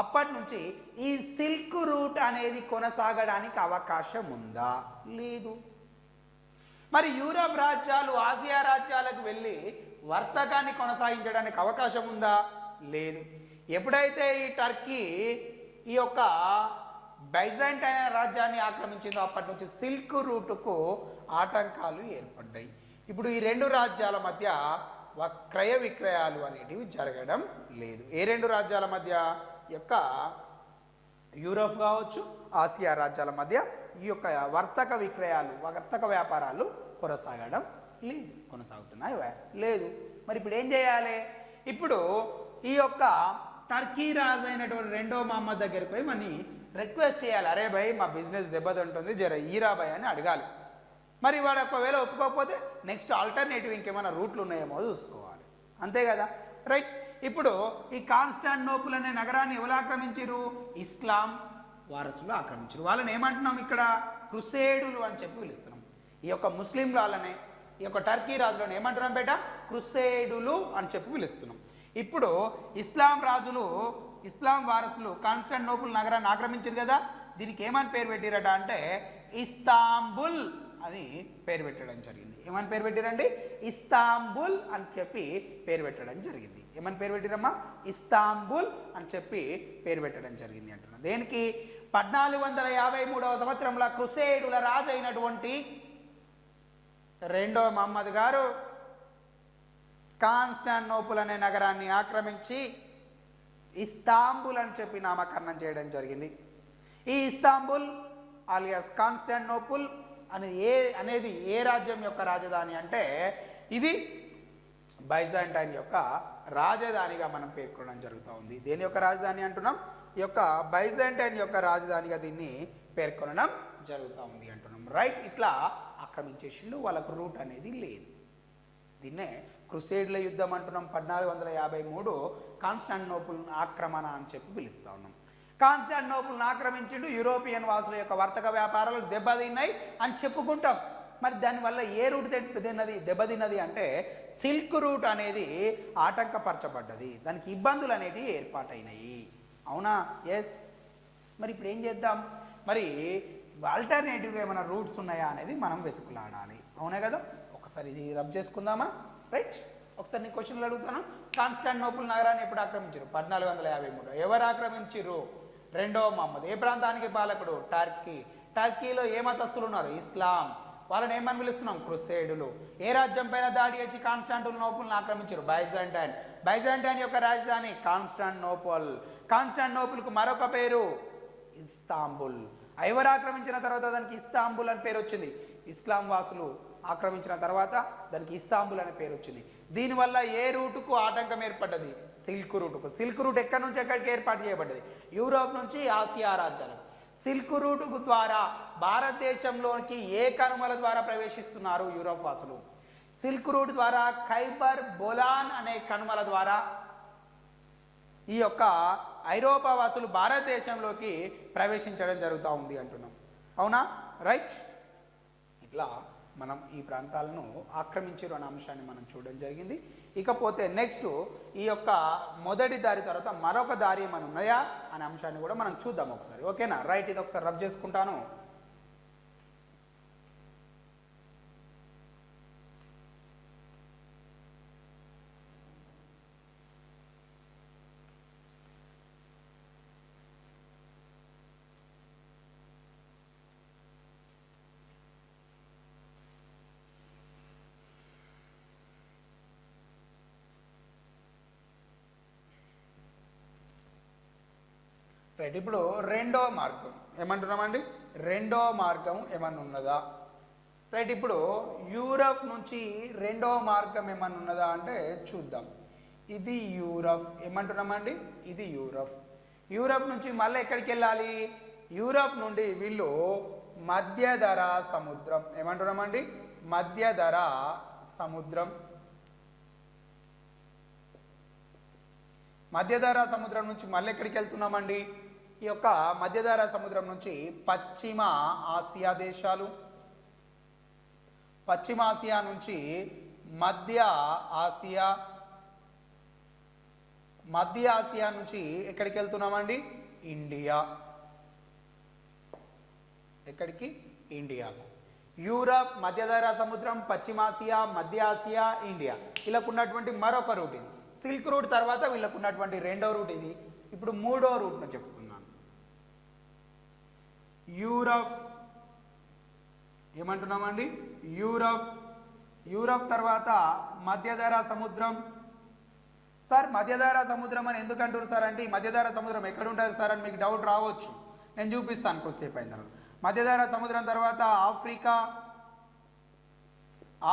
అప్పటి నుంచి ఈ సిల్క్ రూట్ అనేది కొనసాగడానికి అవకాశం ఉందా? లేదు. మరి యూరప్ రాజ్యాలు ఆసియా రాజ్యాలకు వెళ్ళి వర్తకాన్ని కొనసాగించడానికి అవకాశం ఉందా? లేదు. ఎప్పుడైతే ఈ టర్కీ ఈ యొక్క బైజాంటైన్ రాజ్యాన్ని ఆక్రమించిందో అప్పటి నుంచి సిల్క్ రూటుకు ఆటంకాలు ఏర్పడ్డాయి. ఇప్పుడు ఈ రెండు రాజ్యాల మధ్య క్రయ విక్రయాలు అనేటివి జరగడం లేదు. ఏ రెండు రాజ్యాల మధ్య? యొక్క యూరోప్ కావచ్చు ఆసియా రాజ్యాల మధ్య ఈ యొక్క వర్తక విక్రయాలు వర్తక వ్యాపారాలు కొనసాగడం లేదు. కొనసాగుతున్నాయి? లేదు. మరి ఇప్పుడు ఏం చేయాలి? ఇప్పుడు ఈ యొక్క టర్కీ రాజు అయినటువంటి రెండో మహమ్మద్ దగ్గరికి పోయి మని రిక్వెస్ట్ చేయాలి. అరే భయ్ మా బిజినెస్ దెబ్బతింటుంది, జర ఈరా భయ్ అని అడగాలి. మరి వాడు ఒకవేళ ఒప్పుకోకపోతే నెక్స్ట్ ఆల్టర్నేటివ్ ఇంకేమైనా రూట్లు ఉన్నాయేమో చూసుకోవాలి. అంతే కదా? రైట్. ఇప్పుడు ఈ కాన్స్టాంటినోపుల్ అనే నగరాన్ని ఎవరు ఆక్రమించారు? ఇస్లాం వారసులు ఆక్రమించారు. వాళ్ళని ఏమంటున్నాం ఇక్కడ? క్రుసేడులు అని చెప్పి పిలుస్తున్నాం. ఈ యొక్క ముస్లిం వాళ్ళనే ఈ యొక్క టర్కీ రాజులను ఏమంటున్నాం బేట? క్రుసేడులు అని చెప్పి పిలుస్తున్నాం. ఇప్పుడు ఇస్లాం రాజులు ఇస్లాం వారసులు కాన్స్టాంటినోపుల్ నగరాన్ని ఆక్రమించారు కదా, దీనికి ఏమని పేరు పెట్టారట అంటే ఇస్తాంబుల్ అని పేరు పెట్టడం జరిగింది. ఏమని పేరు పెట్టారండి? ఇస్తాంబుల్ అని చెప్పి పేరు పెట్టడం జరిగింది. ఏమని పేరు పెట్టారమ్మా? ఇస్తాంబుల్ అని చెప్పి పేరు పెట్టడం జరిగింది అంటున్నా. దేనికి? 1453వ సంవత్సరంలో క్రుసేడుల రాజు అయినటువంటి రెండో మహమ్మద్ గారు కాన్స్టాంటినోపుల్ అనే నగరాన్ని ఆక్రమించి ఇస్తాంబుల్ అని చెప్పి నామకరణం చేయడం జరిగింది. ఈ ఇస్తాంబుల్ ఆలియాస్ కాన్స్టాంటినోపుల్ అనేది ఏ రాజ్యం యొక్క రాజధాని అంటే ఇది బైజాంటైన్ యొక్క రాజధానిగా మనం పేర్కొనడం జరుగుతూ ఉంది. దేని యొక్క రాజధాని అంటున్నాం? ఈ యొక్క బైజాంటైన్ యొక్క రాజధానిగా దీన్ని పేర్కొనడం జరుగుతూ ఉంది అంటున్నాం. రైట్, ఇట్లా ఆక్రమించేసిండు, వాళ్ళకు రూట్ అనేది లేదు. దీన్నే క్రుసేడ్ల యుద్ధం అంటున్నాం. 1453 కాన్స్టాంటినోపుల్ ఆక్రమణ అని చెప్పి పిలుస్తూ ఉన్నాం. కాన్స్టాంటినోపుల్ని ఆక్రమించిండు, యూరోపియన్ వాసుల యొక్క వర్తక వ్యాపారాలకు దెబ్బతిన్నాయి అని చెప్పుకుంటాం. మరి దానివల్ల ఏ రూట్ దెబ్బతిన్నది అంటే సిల్క్ రూట్ అనేది ఆటంకపరచబడ్డది, దానికి ఇబ్బందులు అనేవి ఏర్పాటైనాయి. అవునా? ఎస్. మరి ఇప్పుడు ఏం చేద్దాం? మరి ఆల్టర్నేటివ్గా ఏమైనా రూట్స్ ఉన్నాయా అనేది మనం వెతుకులాడాలి. అవునా కదా? ఒకసారి ఇది రబ్ చేసుకుందామా? రైట్, ఒకసారి నీ క్వశ్చన్లు అడుగుతాను. కాన్స్టాంటినోపుల్ నగరాన్ని ఎప్పుడు ఆక్రమించారు? 1453. ఎవరు ఆక్రమించారు? రెండవ మహమ్మద్. ఏ ప్రాంతానికి పాలకుడు? టర్కీ. టర్కీలో ఏ మతస్థులు ఉన్నారు? ఇస్లాం. వాళ్ళని ఏమని పిలుస్తున్నాం? క్రుసేడులు. ఏ రాజ్యం పైన దాడి చేసి కాన్స్టాంటినోపుల్ని ఆక్రమించారు? బైజాంటైన్. బైజాంటైన్ యొక్క రాజధాని కాన్స్టాంటినోపుల్. కాన్స్టాంటినోపుల్కు మరొక పేరు ఇస్తాంబుల్. ఎవరు ఆక్రమించిన తర్వాత దానికి ఇస్తాంబుల్ అని పేరు వచ్చింది. ఇస్లాం వాసులు ఆక్రమించిన తర్వాత దానికి ఇస్తాంబుల్ అనే పేరు వచ్చింది. దీనివల్ల ఏ రూటుకు ఆటంకం ఏర్పడ్డది? సిల్క్ రూటుకు. సిల్క్ రూట్ ఎక్కడి నుంచి ఎక్కడికి ఏర్పాటు చేయబడ్డది? యూరోప్ నుంచి ఆసియా రాజ్యాలకు. సిల్క్ రూటు ద్వారా భారతదేశంలోకి ఏ కనుమల ద్వారా ప్రవేశిస్తున్నారు యూరోప్ వాసులు? సిల్క్ రూట్ ద్వారా ఖైబర్ బొలాన్ అనే కనుమల ద్వారా ఈ యొక్క ఐరోపా వాసులు భారతదేశంలోకి ప్రవేశించడం జరుగుతూ ఉంది అంటున్నాం. అవునా? రైట్, ఇట్లా మనం ఈ ప్రాంతాలను ఆక్రమించారు అనే అంశాన్ని మనం చూడడం జరిగింది. ఇకపోతే నెక్స్ట్ ఈ యొక్క మొదటి దారి తర్వాత మరొక దారి ఏమైనా ఉన్నాయా అనే అంశాన్ని కూడా మనం చూద్దాం ఒకసారి. ఓకేనా? రైట్, ఇది ఒకసారి రబ్ చేసుకుంటాను. రైట్, ఇప్పుడు రెండో మార్గం ఏమంటున్నామండి? రెండో మార్గం ఏమన్నా ఉన్నదా? రైట్, ఇప్పుడు యూరప్ నుంచి రెండో మార్గం ఏమన్నా ఉన్నదా అంటే చూద్దాం. ఇది యూరప్ ఏమంటున్నామండి? ఇది యూరప్. యూరప్ నుంచి మళ్ళీ ఎక్కడికి వెళ్ళాలి? యూరప్ నుండి వీళ్ళు మధ్యధరా సముద్రం ఏమంటున్నామండి? మధ్యధరా సముద్రం. మధ్యధరా సముద్రం నుంచి మళ్ళీ ఎక్కడికి వెళ్తున్నామండి? ఈ యొక్క మధ్యధరా సముద్రం నుంచి పశ్చిమ ఆసియా దేశాలు, పశ్చిమ ఆసియా నుంచి మధ్య ఆసియా, మధ్య ఆసియా నుంచి ఎక్కడికి వెళ్తున్నామండి? ఇండియా. ఎక్కడికి? ఇండియాకు. యూరప్, మధ్యధరా సముద్రం, పశ్చిమాసియా, మధ్య ఆసియా, ఇండియా. వీళ్ళకు ఉన్నటువంటి మరొక రూట్ ఇది. సిల్క్ రూట్ తర్వాత వీళ్ళకు ఉన్నటువంటి రెండో రూట్ ఇది. ఇప్పుడు మూడో రూట్ను చెప్తున్నాను. యూరప్ ఏమంటున్నామండి? యూరప్. యూరప్ తర్వాత మధ్యధరా సముద్రం. సార్ మధ్యధరా సముద్రం అని ఎందుకు అంటారు సార్ అంటే ఈ మధ్యధరా సముద్రం ఎక్కడ ఉంటుంది సార్ అని మీకు డౌట్ రావచ్చు. నేను చూపిస్తాను కొద్దిసేపు అయిన తర్వాత. మధ్యధరా సముద్రం తర్వాత ఆఫ్రికా,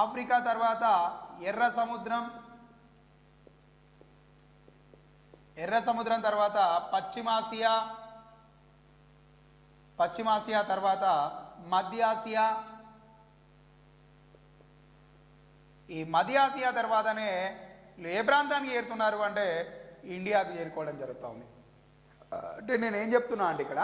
ఆఫ్రికా తర్వాత ఎర్ర సముద్రం, ఎర్ర సముద్రం తర్వాత పశ్చిమాసియా, పశ్చిమాసియా తర్వాత మధ్య ఆసియా. ఈ మధ్య ఆసియా తర్వాతనే ఏ ప్రాంతానికి చేరుతున్నారు అంటే ఇండియాకు చేరుకోవడం జరుగుతుంది. అంటే నేను ఏం చెప్తున్నా అంటే ఇక్కడ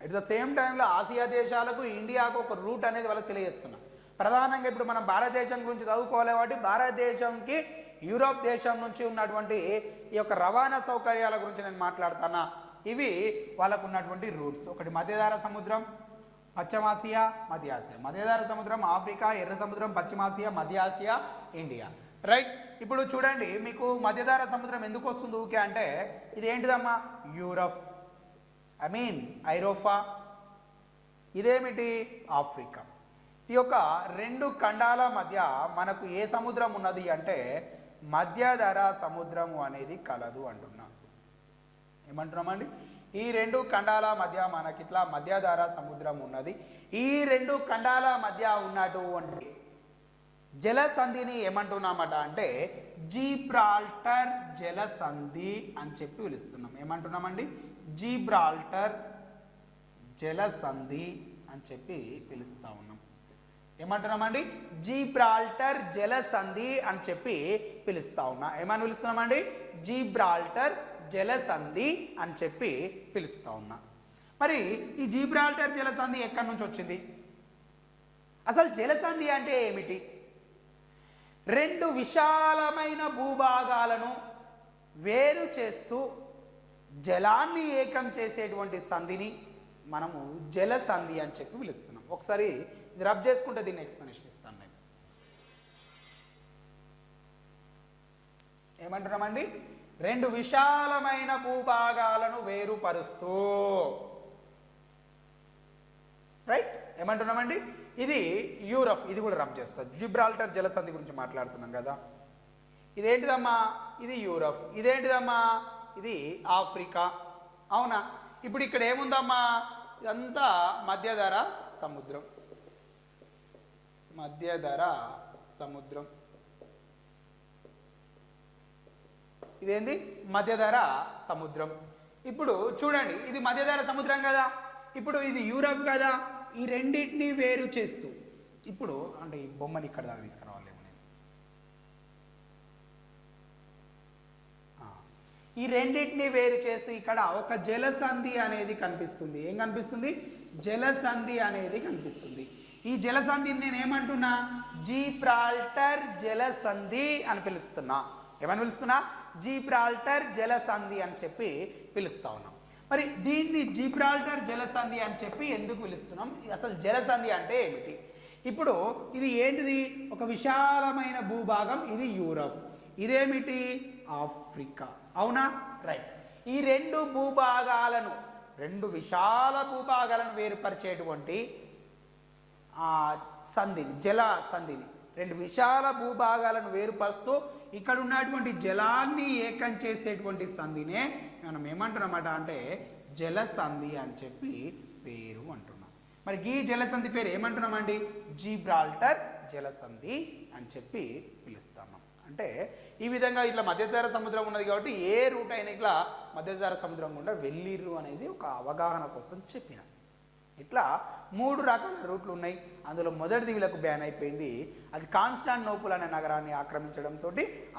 అట్ ద సేమ్ టైంలో ఆసియా దేశాలకు ఇండియాకు ఒక రూట్ అనేది వాళ్ళకి తెలియజేస్తున్నా. ప్రధానంగా ఇప్పుడు మనం భారతదేశం గురించి చదువుకోవాలి కాబట్టి భారతదేశంకి యూరోప్ దేశం నుంచి ఉన్నటువంటి ఈ యొక్క రవాణా సౌకర్యాల గురించి నేను మాట్లాడుతున్నా. ఇవి వాళ్ళకు ఉన్నటువంటి రూట్స్. ఒకటి మధ్యధరా సముద్రం, పశ్చిమాసియా, మధ్య ఆసియా. మధ్యధరా సముద్రం ఆఫ్రికా, ఎర్ర సముద్రం పశ్చిమాసియా, మధ్య ఆసియా, ఇండియా. రైట్, ఇప్పుడు చూడండి మీకు మధ్యధరా సముద్రం ఎందుకు వస్తుంది ఊకే అంటే ఇది ఏంటిదమ్మా? యూరప్, ఐ మీన్ ఐరోపా. ఇదేమిటి? ఆఫ్రికా. ఈ యొక్క రెండు ఖండాల మధ్య మనకు ఏ సముద్రం ఉన్నది అంటే మధ్యధరా సముద్రము అనేది కలదు అంటున్నా. ఏమంటున్నామండి? ఈ రెండు ఖండాల మధ్య మనకి ఇట్లా మధ్యధరా సముద్రం ఉన్నది. ఈ రెండు ఖండాల మధ్య ఉన్నటువంటి జలసంధిని ఏమంటున్నామట అంటే జిబ్రాల్టర్ జలసంధి అని చెప్పి పిలుస్తున్నాం. ఏమంటున్నామండి? జిబ్రాల్టర్ జలసంధి అని చెప్పి పిలుస్తా ఉన్నాం. ఏమంటున్నామండి? జిబ్రాల్టర్ జలసంధి అని చెప్పి పిలుస్తా ఉన్నా. ఏమని పిలుస్తున్నామండి? జిబ్రాల్టర్ జలసంధి అని చెప్పి పిలుస్తా ఉన్నా. మరి ఈ జిబ్రాల్టర్ జలసంధి ఎక్కడి నుంచి వచ్చింది? అసలు జలసంధి అంటే ఏమిటి? రెండు విశాలమైన భూభాగాలను వేరు చేస్తూ జలాన్ని ఏకం చేసేటువంటి సంధిని మనము జలసంధి అని చెప్పి పిలుస్తున్నాం. ఒకసారి ఇది రబ్ చేసుకుంటే దీన్ని ఎక్స్ప్లెనేషన్ ఇస్తాను నేను. ఏమంటున్నామండి? రెండు విశాలమైన భూభాగాలను వేరుపరుస్తూ, రైట్? ఏమంటున్నామండి? ఇది యూరప్. ఇది కూడా రబ్ చేస్తా. జిబ్రాల్టర్ జలసంధి గురించి మాట్లాడుతున్నాం కదా. ఇదేంటిదమ్మా? ఇది యూరప్. ఇదేంటిదమ్మా? ఇది ఆఫ్రికా. అవునా? ఇప్పుడు ఇక్కడ ఏముందమ్మా? ఇదంతా మధ్యధరా సముద్రం. మధ్యధరా సముద్రం. ఇదేంది? మధ్యధరా సముద్రం. ఇప్పుడు చూడండి, ఇది మధ్యధరా సముద్రం కదా. ఇప్పుడు ఇది యూరప్ కదా. ఈ రెండింటిని వేరు చేస్తూ, ఇప్పుడు అంటే ఈ బొమ్మని ఇక్కడ దాకా తీసుకురావాలేమో నేను. ఈ రెండింటిని వేరు చేస్తూ ఇక్కడ ఒక జలసంధి అనేది కనిపిస్తుంది. ఏం కనిపిస్తుంది? జలసంధి అనేది కనిపిస్తుంది. ఈ జలసంధిని నేను ఏమంటున్నా? జిబ్రాల్టర్ జలసంధి అని పిలుస్తున్నా. ఏమని పిలుస్తున్నా? జిబ్రాల్టర్ జలసంధి అని చెప్పి పిలుస్తా ఉన్నాం. మరి దీన్ని జిబ్రాల్టర్ జలసంధి అని చెప్పి ఎందుకు పిలుస్తున్నాం? అసలు జలసంధి అంటే ఏమిటి? ఇప్పుడు ఇది ఏంటిది? ఒక విశాలమైన భూభాగం. ఇది యూరప్. ఇదేమిటి? ఆఫ్రికా. అవునా? రైట్. ఈ రెండు భూభాగాలను, రెండు విశాల భూభాగాలను వేరుపరిచేటువంటి సంధిని, జల సంధిని, రెండు విశాల భూభాగాలను వేరుపరుస్తూ ఇక్కడ ఉన్నటువంటి జలాన్ని ఏకం చేసేటువంటి సంధినే మనం ఏమంటున్నామట అంటే జలసంధి అని చెప్పి పేరు అంటున్నాం. మరి ఈ జలసంధి పేరు ఏమంటున్నామండి? జిబ్రాల్టర్ జలసంధి అని చెప్పి పిలుస్తున్నాం. అంటే ఈ విధంగా ఇట్లా మధ్యధరా సముద్రం ఉన్నది కాబట్టి ఏ రూట్ అయినా ఇట్లా మధ్యధరా సముద్రం గుండా వెళ్ళిర్రు అనేది ఒక అవగాహన కోసం చెప్పిన. ఇట్లా మూడు రకాల రూట్లు ఉన్నాయి. అందులో మొదటిది వీళ్ళకు బ్యాన్ అయిపోయింది. అది కాన్స్టాంటినోపుల్ అనే నగరాన్ని ఆక్రమించడంతో,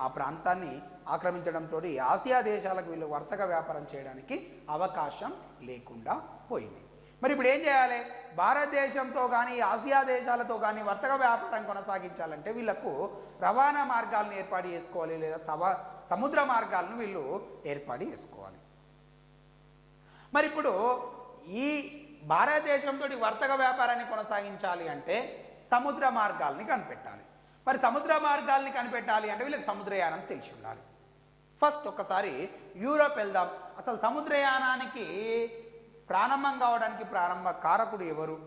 ఆ ప్రాంతాన్ని ఆక్రమించడంతో ఆసియా దేశాలకు వీళ్ళు వర్తక వ్యాపారం చేయడానికి అవకాశం లేకుండా పోయింది. మరి ఇప్పుడు ఏం చేయాలి? భారతదేశంతో కానీ ఆసియా దేశాలతో కానీ వర్తక వ్యాపారం కొనసాగించాలంటే వీళ్ళకు రవాణా మార్గాలను ఏర్పాటు చేసుకోవాలి, లేదా సముద్ర మార్గాలను వీళ్ళు ఏర్పాటు చేసుకోవాలి. మరి ఇప్పుడు ఈ భారతదేశంతో వర్తక వ్యాపారాన్ని కొనసాగించాలి అంటే సముద్ర మార్గాల్ని కనిపెట్టాలి. మరి సముద్ర మార్గాల్ని కనిపెట్టాలి అంటే వీళ్ళకి సముద్రయానం తెలిసి ఉండాలి. ఫస్ట్ ఒక్కసారి యూరప్ వెళ్దాం. అసలు సముద్రయానానికి ప్రారంభం కావడానికి ప్రారంభ కారకుడు ఎవరు?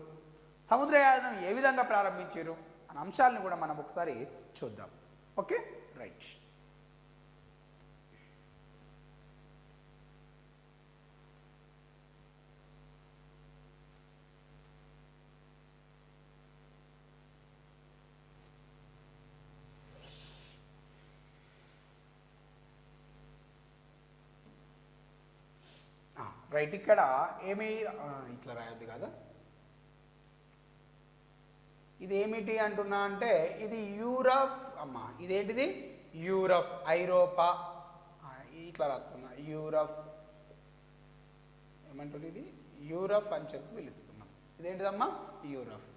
సముద్రయానం ఏ విధంగా ప్రారంభించారు అనే అంశాలను కూడా మనం ఒకసారి చూద్దాం. Okay, right. రైట్. ఇక్కడ ఏమి ఇట్లా రాయొద్దు కదా. ఇది ఏమిటి అంటున్నా అంటే ఇది యూరప్ అమ్మా. ఇదేంటిది? యూరప్, ఐరోపా. ఇట్లా రాస్తున్నా యూరప్. ఏమంటుంది? ఇది యూరప్ అని చెప్పి పిలుస్తున్నాం. ఇదేంటిదమ్మా? యూరప్.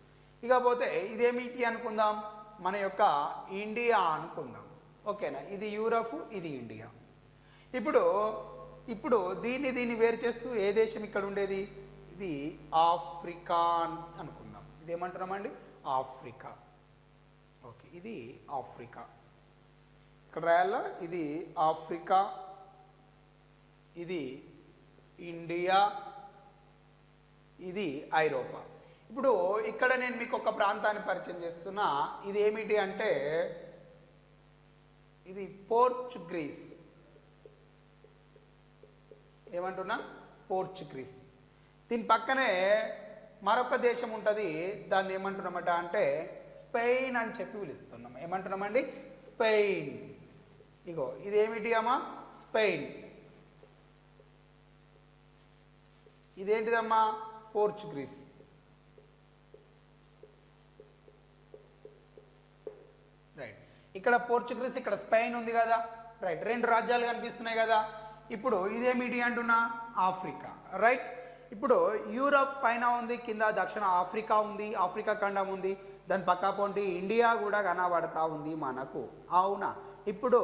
ఇకపోతే ఇదేమిటి అనుకుందాం? మన యొక్క ఇండియా అనుకుందాం. ఓకేనా? ఇది యూరప్, ఇది ఇండియా. ఇప్పుడు దీన్ని వేరు చేస్తూ ఏ దేశం ఇక్కడ ఉండేది? ఇది ఆఫ్రికా అనుకుందాం. ఇదేమంటున్నామండి? ఆఫ్రికా. ఓకే, ఇది ఆఫ్రికా. ఇక్కడ రాయాలా? ఇది ఆఫ్రికా, ఇది ఇండియా, ఇది ఐరోపా. ఇప్పుడు ఇక్కడ నేను మీకు ఒక ప్రాంతాన్ని పరిచయం చేస్తున్నా. ఇది ఏమిటి అంటే ఇది పోర్చుగీస్. ఏమంటున్నా పోర్చుగీస్. దీని పక్కనే మరొక దేశం ఉంటుంది, దాన్ని ఏమంటున్నామట అంటే స్పెయిన్ అని చెప్పి పిలుస్తున్నాం. ఏమంటున్నామండి స్పెయిన్. ఇగో ఇదేమిటి అమ్మా స్పెయిన్, ఇదేంటిదమ్మా పోర్చుగీస్. రైట్, ఇక్కడ పోర్చుగీస్ ఇక్కడ స్పెయిన్ ఉంది కదా. రైట్, రెండు రాజ్యాలు కనిపిస్తున్నాయి కదా. ఇప్పుడు ఇదేమిటి అంటున్నా ఆఫ్రికా. రైట్, ఇప్పుడు యూరప్ పైన ఉంది, కింద దక్షిణ ఆఫ్రికా ఉంది, ఆఫ్రికా ఖండం ఉంది, దాని పక్క పొంటి ఇండియా కూడా కనబడతా ఉంది మనకు. అవునా? ఇప్పుడు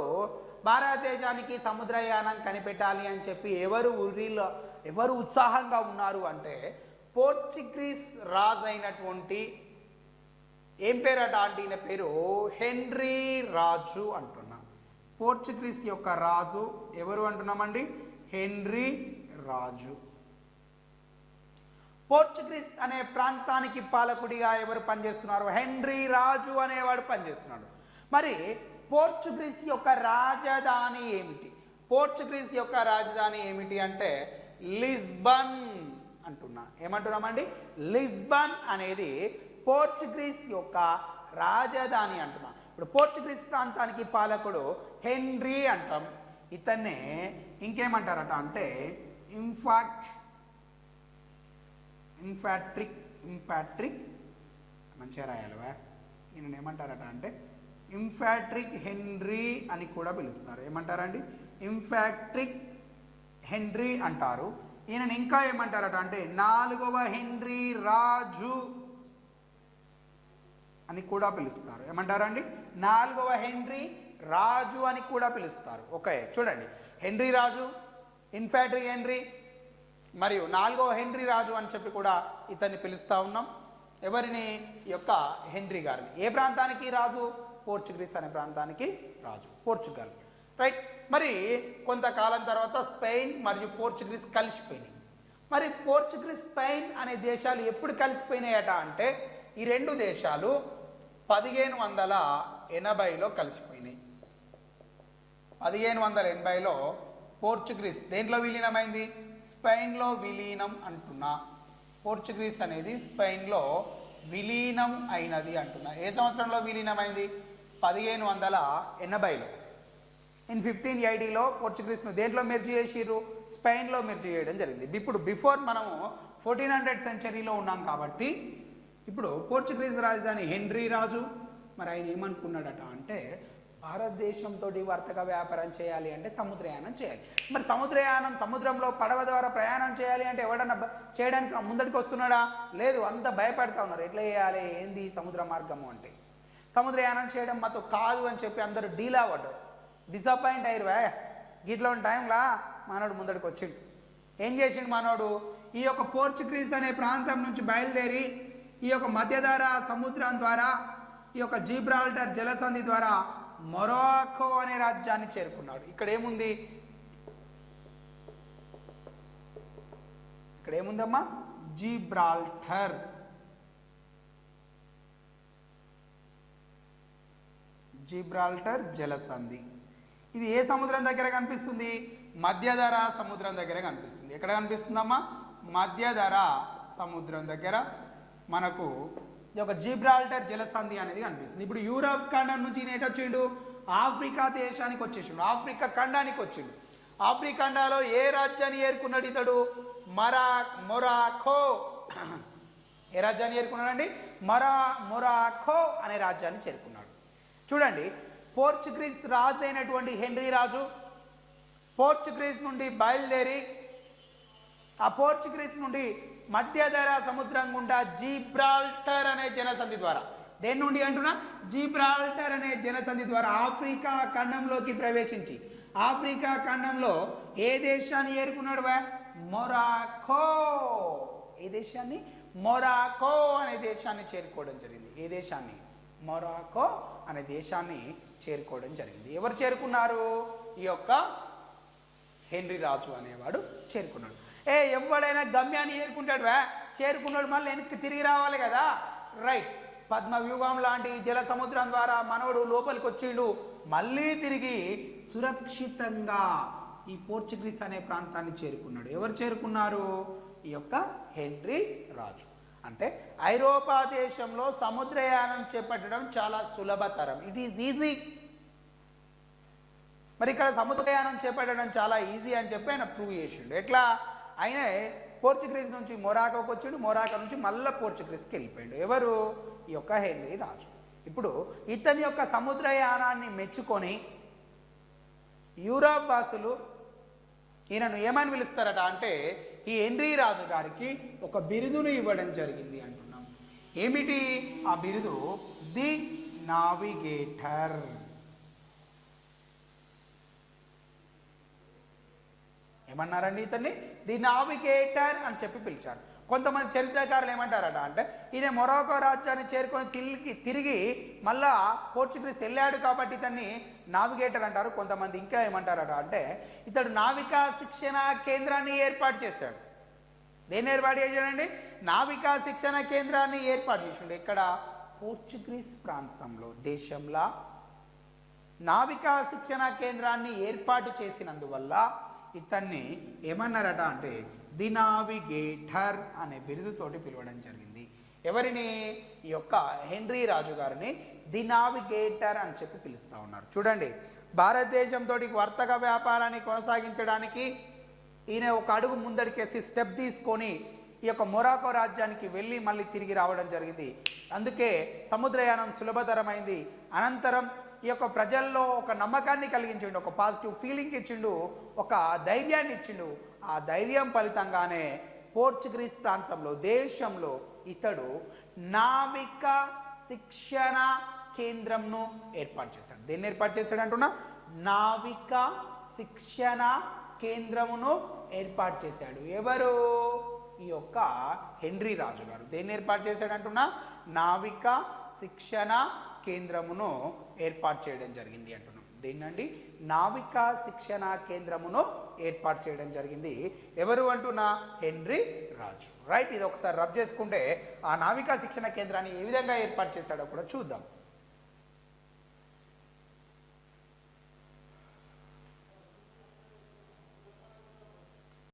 భారతదేశానికి సముద్రయానం కనిపెట్టాలి అని చెప్పి ఎవరు ఉత్సాహంగా ఉన్నారు అంటే పోర్చుగీస్ రాజు అయినటువంటి ఏం పేరట అంటే ఈయన పేరు హెన్రీ రాజు అంటున్నా. పోర్చుగీస్ యొక్క రాజు ఎవరు అంటున్నామండి హెన్రీ రాజు. పోర్చుగీస్ అనే ప్రాంతానికి పాలకుడిగా ఎవరు పనిచేస్తున్నారు? హెన్రీ రాజు అనేవాడు పనిచేస్తున్నాడు. మరి పోర్చుగీస్ యొక్క రాజధాని ఏమిటి? పోర్చుగీస్ యొక్క రాజధాని ఏమిటి అంటే లిస్బన్ అంటున్నా. ఏమంటున్నామండి లిస్బన్ అనేది పోర్చుగీస్ యొక్క రాజధాని అంటున్నా. ఇప్పుడు పోర్చుగీస్ ప్రాంతానికి పాలకుడు హెన్రీ అంటాం. ఇతన్నే ఇంకేమంటారట అంటే ఇంపాట్రిక్ మంచిగా రాయాలివా. ఈయన ఏమంటారట అంటే ఇంపాట్రిక్ హెన్రీ అని కూడా పిలుస్తారు. ఏమంటారండి ఇంపాట్రిక్ హెన్రీ అంటారు. ఈయనని ఇంకా ఏమంటారట అంటే 4వ హెన్రీ రాజు అని కూడా పిలుస్తారు. ఏమంటారండి 4వ హెన్రీ రాజు అని కూడా పిలుస్తారు. ఓకే, చూడండి హెన్రీ రాజు, ఇన్ఫాంట్రీ హెన్రీ మరియు 4వ హెన్రీ రాజు అని చెప్పి కూడా ఇతన్ని పిలుస్తూ ఉన్నాం. ఎవరిని? యొక్క హెన్రీ గారిని. ఏ ప్రాంతానికి రాజు? పోర్చుగీస్ అనే ప్రాంతానికి రాజు, పోర్చుగల్. రైట్, మరి కొంతకాలం తర్వాత స్పెయిన్ మరియు పోర్చుగీస్ కలిసిపోయినాయి. మరి పోర్చుగీస్ స్పెయిన్ అనే దేశాలు ఎప్పుడు కలిసిపోయినాయట అంటే ఈ రెండు దేశాలు 1580లో కలిసిపోయినాయి. 1580లో పోర్చుగీస్ దేంట్లో విలీనమైంది? స్పెయిన్లో విలీనం అంటున్నా. పోర్చుగీస్ అనేది స్పెయిన్లో విలీనం అయినది అంటున్నా. ఏ సంవత్సరంలో విలీనమైంది? 1580లో. ఇన్ 1580లో పోర్చుగీస్ను దేంట్లో మెర్జీ చేసిర్రు? స్పెయిన్లో మెర్జీ చేయడం జరిగింది. ఇప్పుడు బిఫోర్ మనము 1400 సెంచరీలో ఉన్నాం కాబట్టి ఇప్పుడు పోర్చుగీస్ రాజధాని హెన్రీ రాజు. మరి ఆయన ఏమనుకున్నాడట అంటే భారతదేశంతో వర్తక వ్యాపారం చేయాలి అంటే సముద్రయానం చేయాలి. మరి సముద్రయానం, సముద్రంలో పడవ ద్వారా ప్రయాణం చేయాలి అంటే ఎవడన్నా చేయడానికి ముందడికి వస్తున్నాడా? లేదు, అంత భయపడతా ఉన్నారు. ఎట్లా చేయాలి, ఏంది సముద్ర మార్గము అంటే. సముద్రయానం చేయడం మాతో కాదు అని చెప్పి అందరూ డీలా పడ్డారు, డిసప్పాయింట్ అయ్యారు. గిట్ల టైంలా మనోడు ముందడికి వచ్చిండు. ఏం చేసిండు మనోడు? ఈ యొక్క పోర్చుగీస్ అనే ప్రాంతం నుంచి బయలుదేరి ఈ యొక్క మధ్యధరా సముద్రం ద్వారా ఈ యొక్క జిబ్రాల్టర్ జలసంధి ద్వారా మొరాకో అనే రాజ్యాన్ని చేరుకున్నాడు. ఇక్కడ ఏముందమ్మా? జిబ్రాల్టర్. జిబ్రాల్టర్ జలసంధి. ఇది ఏ సముద్రం దగ్గర కనిపిస్తుంది? మధ్యధరా సముద్రం దగ్గర కనిపిస్తుంది. ఎక్కడ కనిపిస్తుందమ్మా? మధ్యధరా సముద్రం దగ్గర మనకు ఈ యొక్క జిబ్రాల్టర్ జలసంధి అనేది కనిపిస్తుంది. ఇప్పుడు యూరప్ ఖండం నుంచి ఈయన వచ్చిండు ఆఫ్రికా దేశానికి వచ్చేసిండు, ఆఫ్రికా ఖండానికి వచ్చిండు. ఆఫ్రికా ఖండాలో ఏ రాజ్యాన్ని ఏర్కున్నాడు ఇతడు? మొరాకో. ఏ రాజ్యాన్ని ఏర్కున్నాడండి? మొరాకో అనే రాజ్యాన్ని చేరుకున్నాడు. చూడండి, పోర్చుగీస్ రాజు అయినటువంటి హెన్రీ రాజు పోర్చుగీస్ నుండి బయలుదేరి ఆ పోర్చుగీస్ నుండి మధ్యధరా సముద్రం గుండా జిబ్రాల్టర్ అనే జలసంధి ద్వారా, దేని నుండి అంటున్నా? జిబ్రాల్టర్ అనే జలసంధి ద్వారా ఆఫ్రికా ఖండంలోకి ప్రవేశించి ఆఫ్రికా ఖండంలో ఏ దేశాన్ని ఏరుకున్నాడు? మొరాకో. ఏ దేశాన్ని? మొరాకో అనే దేశాన్ని చేరుకోవడం జరిగింది. ఏ దేశాన్ని? మొరాకో అనే దేశాన్ని చేరుకోవడం జరిగింది. ఎవరు చేరుకున్నారు? ఈ యొక్క హెన్రీ రాజు అనేవాడు చేరుకున్నాడు. ఎవడైనా గమ్యాన్ని చేరుకున్నాడు మళ్ళీ వెనక్కి తిరిగి రావాలి కదా. రైట్, పద్మవ్యూహం లాంటి జల సముద్రం ద్వారా మనోడు లోపలికి వచ్చిండు. మళ్ళీ తిరిగి సురక్షితంగా ఈ పోర్చుగీస్ అనే ప్రాంతాన్ని చేరుకున్నాడు. ఎవరు చేరుకున్నారు? ఈ యొక్క హెన్రీ రాజు. అంటే ఐరోపా దేశంలో సముద్రయానం చేపట్టడం చాలా సులభతరం, ఇట్ ఈజ్ ఈజీ. మరి ఇక్కడ సముద్రయానం చేపట్టడం చాలా ఈజీ అని చెప్పి ఆయన ప్రూవ్ చేసిండు. ఎట్లా? ఆయన పోర్చుగీస్ నుంచి మొరాకోకి వచ్చిండు, మొరాకో నుంచి మళ్ళీ పోర్చుగీస్కి వెళ్ళిపోయాడు. ఎవరు? ఈ యొక్క హెన్రీ రాజు. ఇప్పుడు ఇతని యొక్క సముద్రయానాన్ని మెచ్చుకొని యూరప్ వాసులు ఈయనను ఏమని పిలుస్తారట అంటే, ఈ హెన్రీ రాజు గారికి ఒక బిరుదును ఇవ్వడం జరిగింది అంటున్నాం. ఏమిటి ఆ బిరుదు? The navigator. ఏమన్నారండి? ఇతన్ని ది నావిగేటర్ అని చెప్పి పిలిచారు. కొంతమంది చరిత్రకారులు ఏమంటారట అంటే, ఈయన మొరాకో రాజ్యాన్ని చేరుకొని తిరిగి మళ్ళా పోర్చుగీస్ వెళ్ళాడు కాబట్టి ఇతన్ని నావిగేటర్ అంటారు. కొంతమంది ఇంకా ఏమంటారట అంటే, ఇతడు నావికా శిక్షణ కేంద్రాన్ని ఏర్పాటు చేశాడు. దేన్ని ఏర్పాటు చేశాడండి? నావికా శిక్షణ కేంద్రాన్ని ఏర్పాటు చేసాడు. ఇక్కడ పోర్చుగీస్ ప్రాంతంలో, దేశంలో నావికా శిక్షణ కేంద్రాన్ని ఏర్పాటు చేసినందువల్ల ఇతన్ని ఏమన్నారట అంటే, ది నావిగేటర్ అనే బిరుదుతోటి పిలవడం జరిగింది. ఎవరిని? ఈ యొక్క హెన్రీ రాజు గారిని ది నావిగేటర్ అని చెప్పి పిలుస్తూ ఉన్నారు. చూడండి, భారతదేశంతో వర్తక వ్యాపారాన్ని కొనసాగించడానికి ఈయన ఒక అడుగు ముందడికేసి స్టెప్ తీసుకొని ఈ యొక్క మొరాకో రాజ్యానికి వెళ్ళి మళ్ళీ తిరిగి రావడం జరిగింది. అందుకే సముద్రయానం సులభతరమైంది. అనంతరం ఈ యొక్క ప్రజల్లో ఒక నమ్మకాన్ని కలిగించిండు, ఒక పాజిటివ్ ఫీలింగ్ ఇచ్చిండు, ఒక ధైర్యాన్ని ఇచ్చిండు. ఆ ధైర్యం ఫలితంగానే పోర్చుగీస్ ప్రాంతంలో, దేశంలో ఇతడు నావిక శిక్షణ కేంద్రంను ఏర్పాటు చేశాడు. దేన్ని ఏర్పాటు చేశాడు అంటున్నా? నావిక శిక్షణ కేంద్రమును ఏర్పాటు చేశాడు. ఎవరు? ఈ యొక్క హెన్రీ రాజు గారు. దేన్ని ఏర్పాటు చేశాడు అంటున్నా? నావిక శిక్షణ కేంద్రమును ఏర్పాటు చేయడం జరిగింది అంటున్నాం. దేన్నండి? నావికా శిక్షణ కేంద్రమును ఏర్పాటు చేయడం జరిగింది. ఎవరు అంటున్నా? హెన్రీ రాజు. రైట్, ఇది ఒకసారి రబ్ చేసుకుంటే ఆ నావికా శిక్షణ కేంద్రాన్ని ఏ విధంగా ఏర్పాటు చేశాడో కూడా చూద్దాం.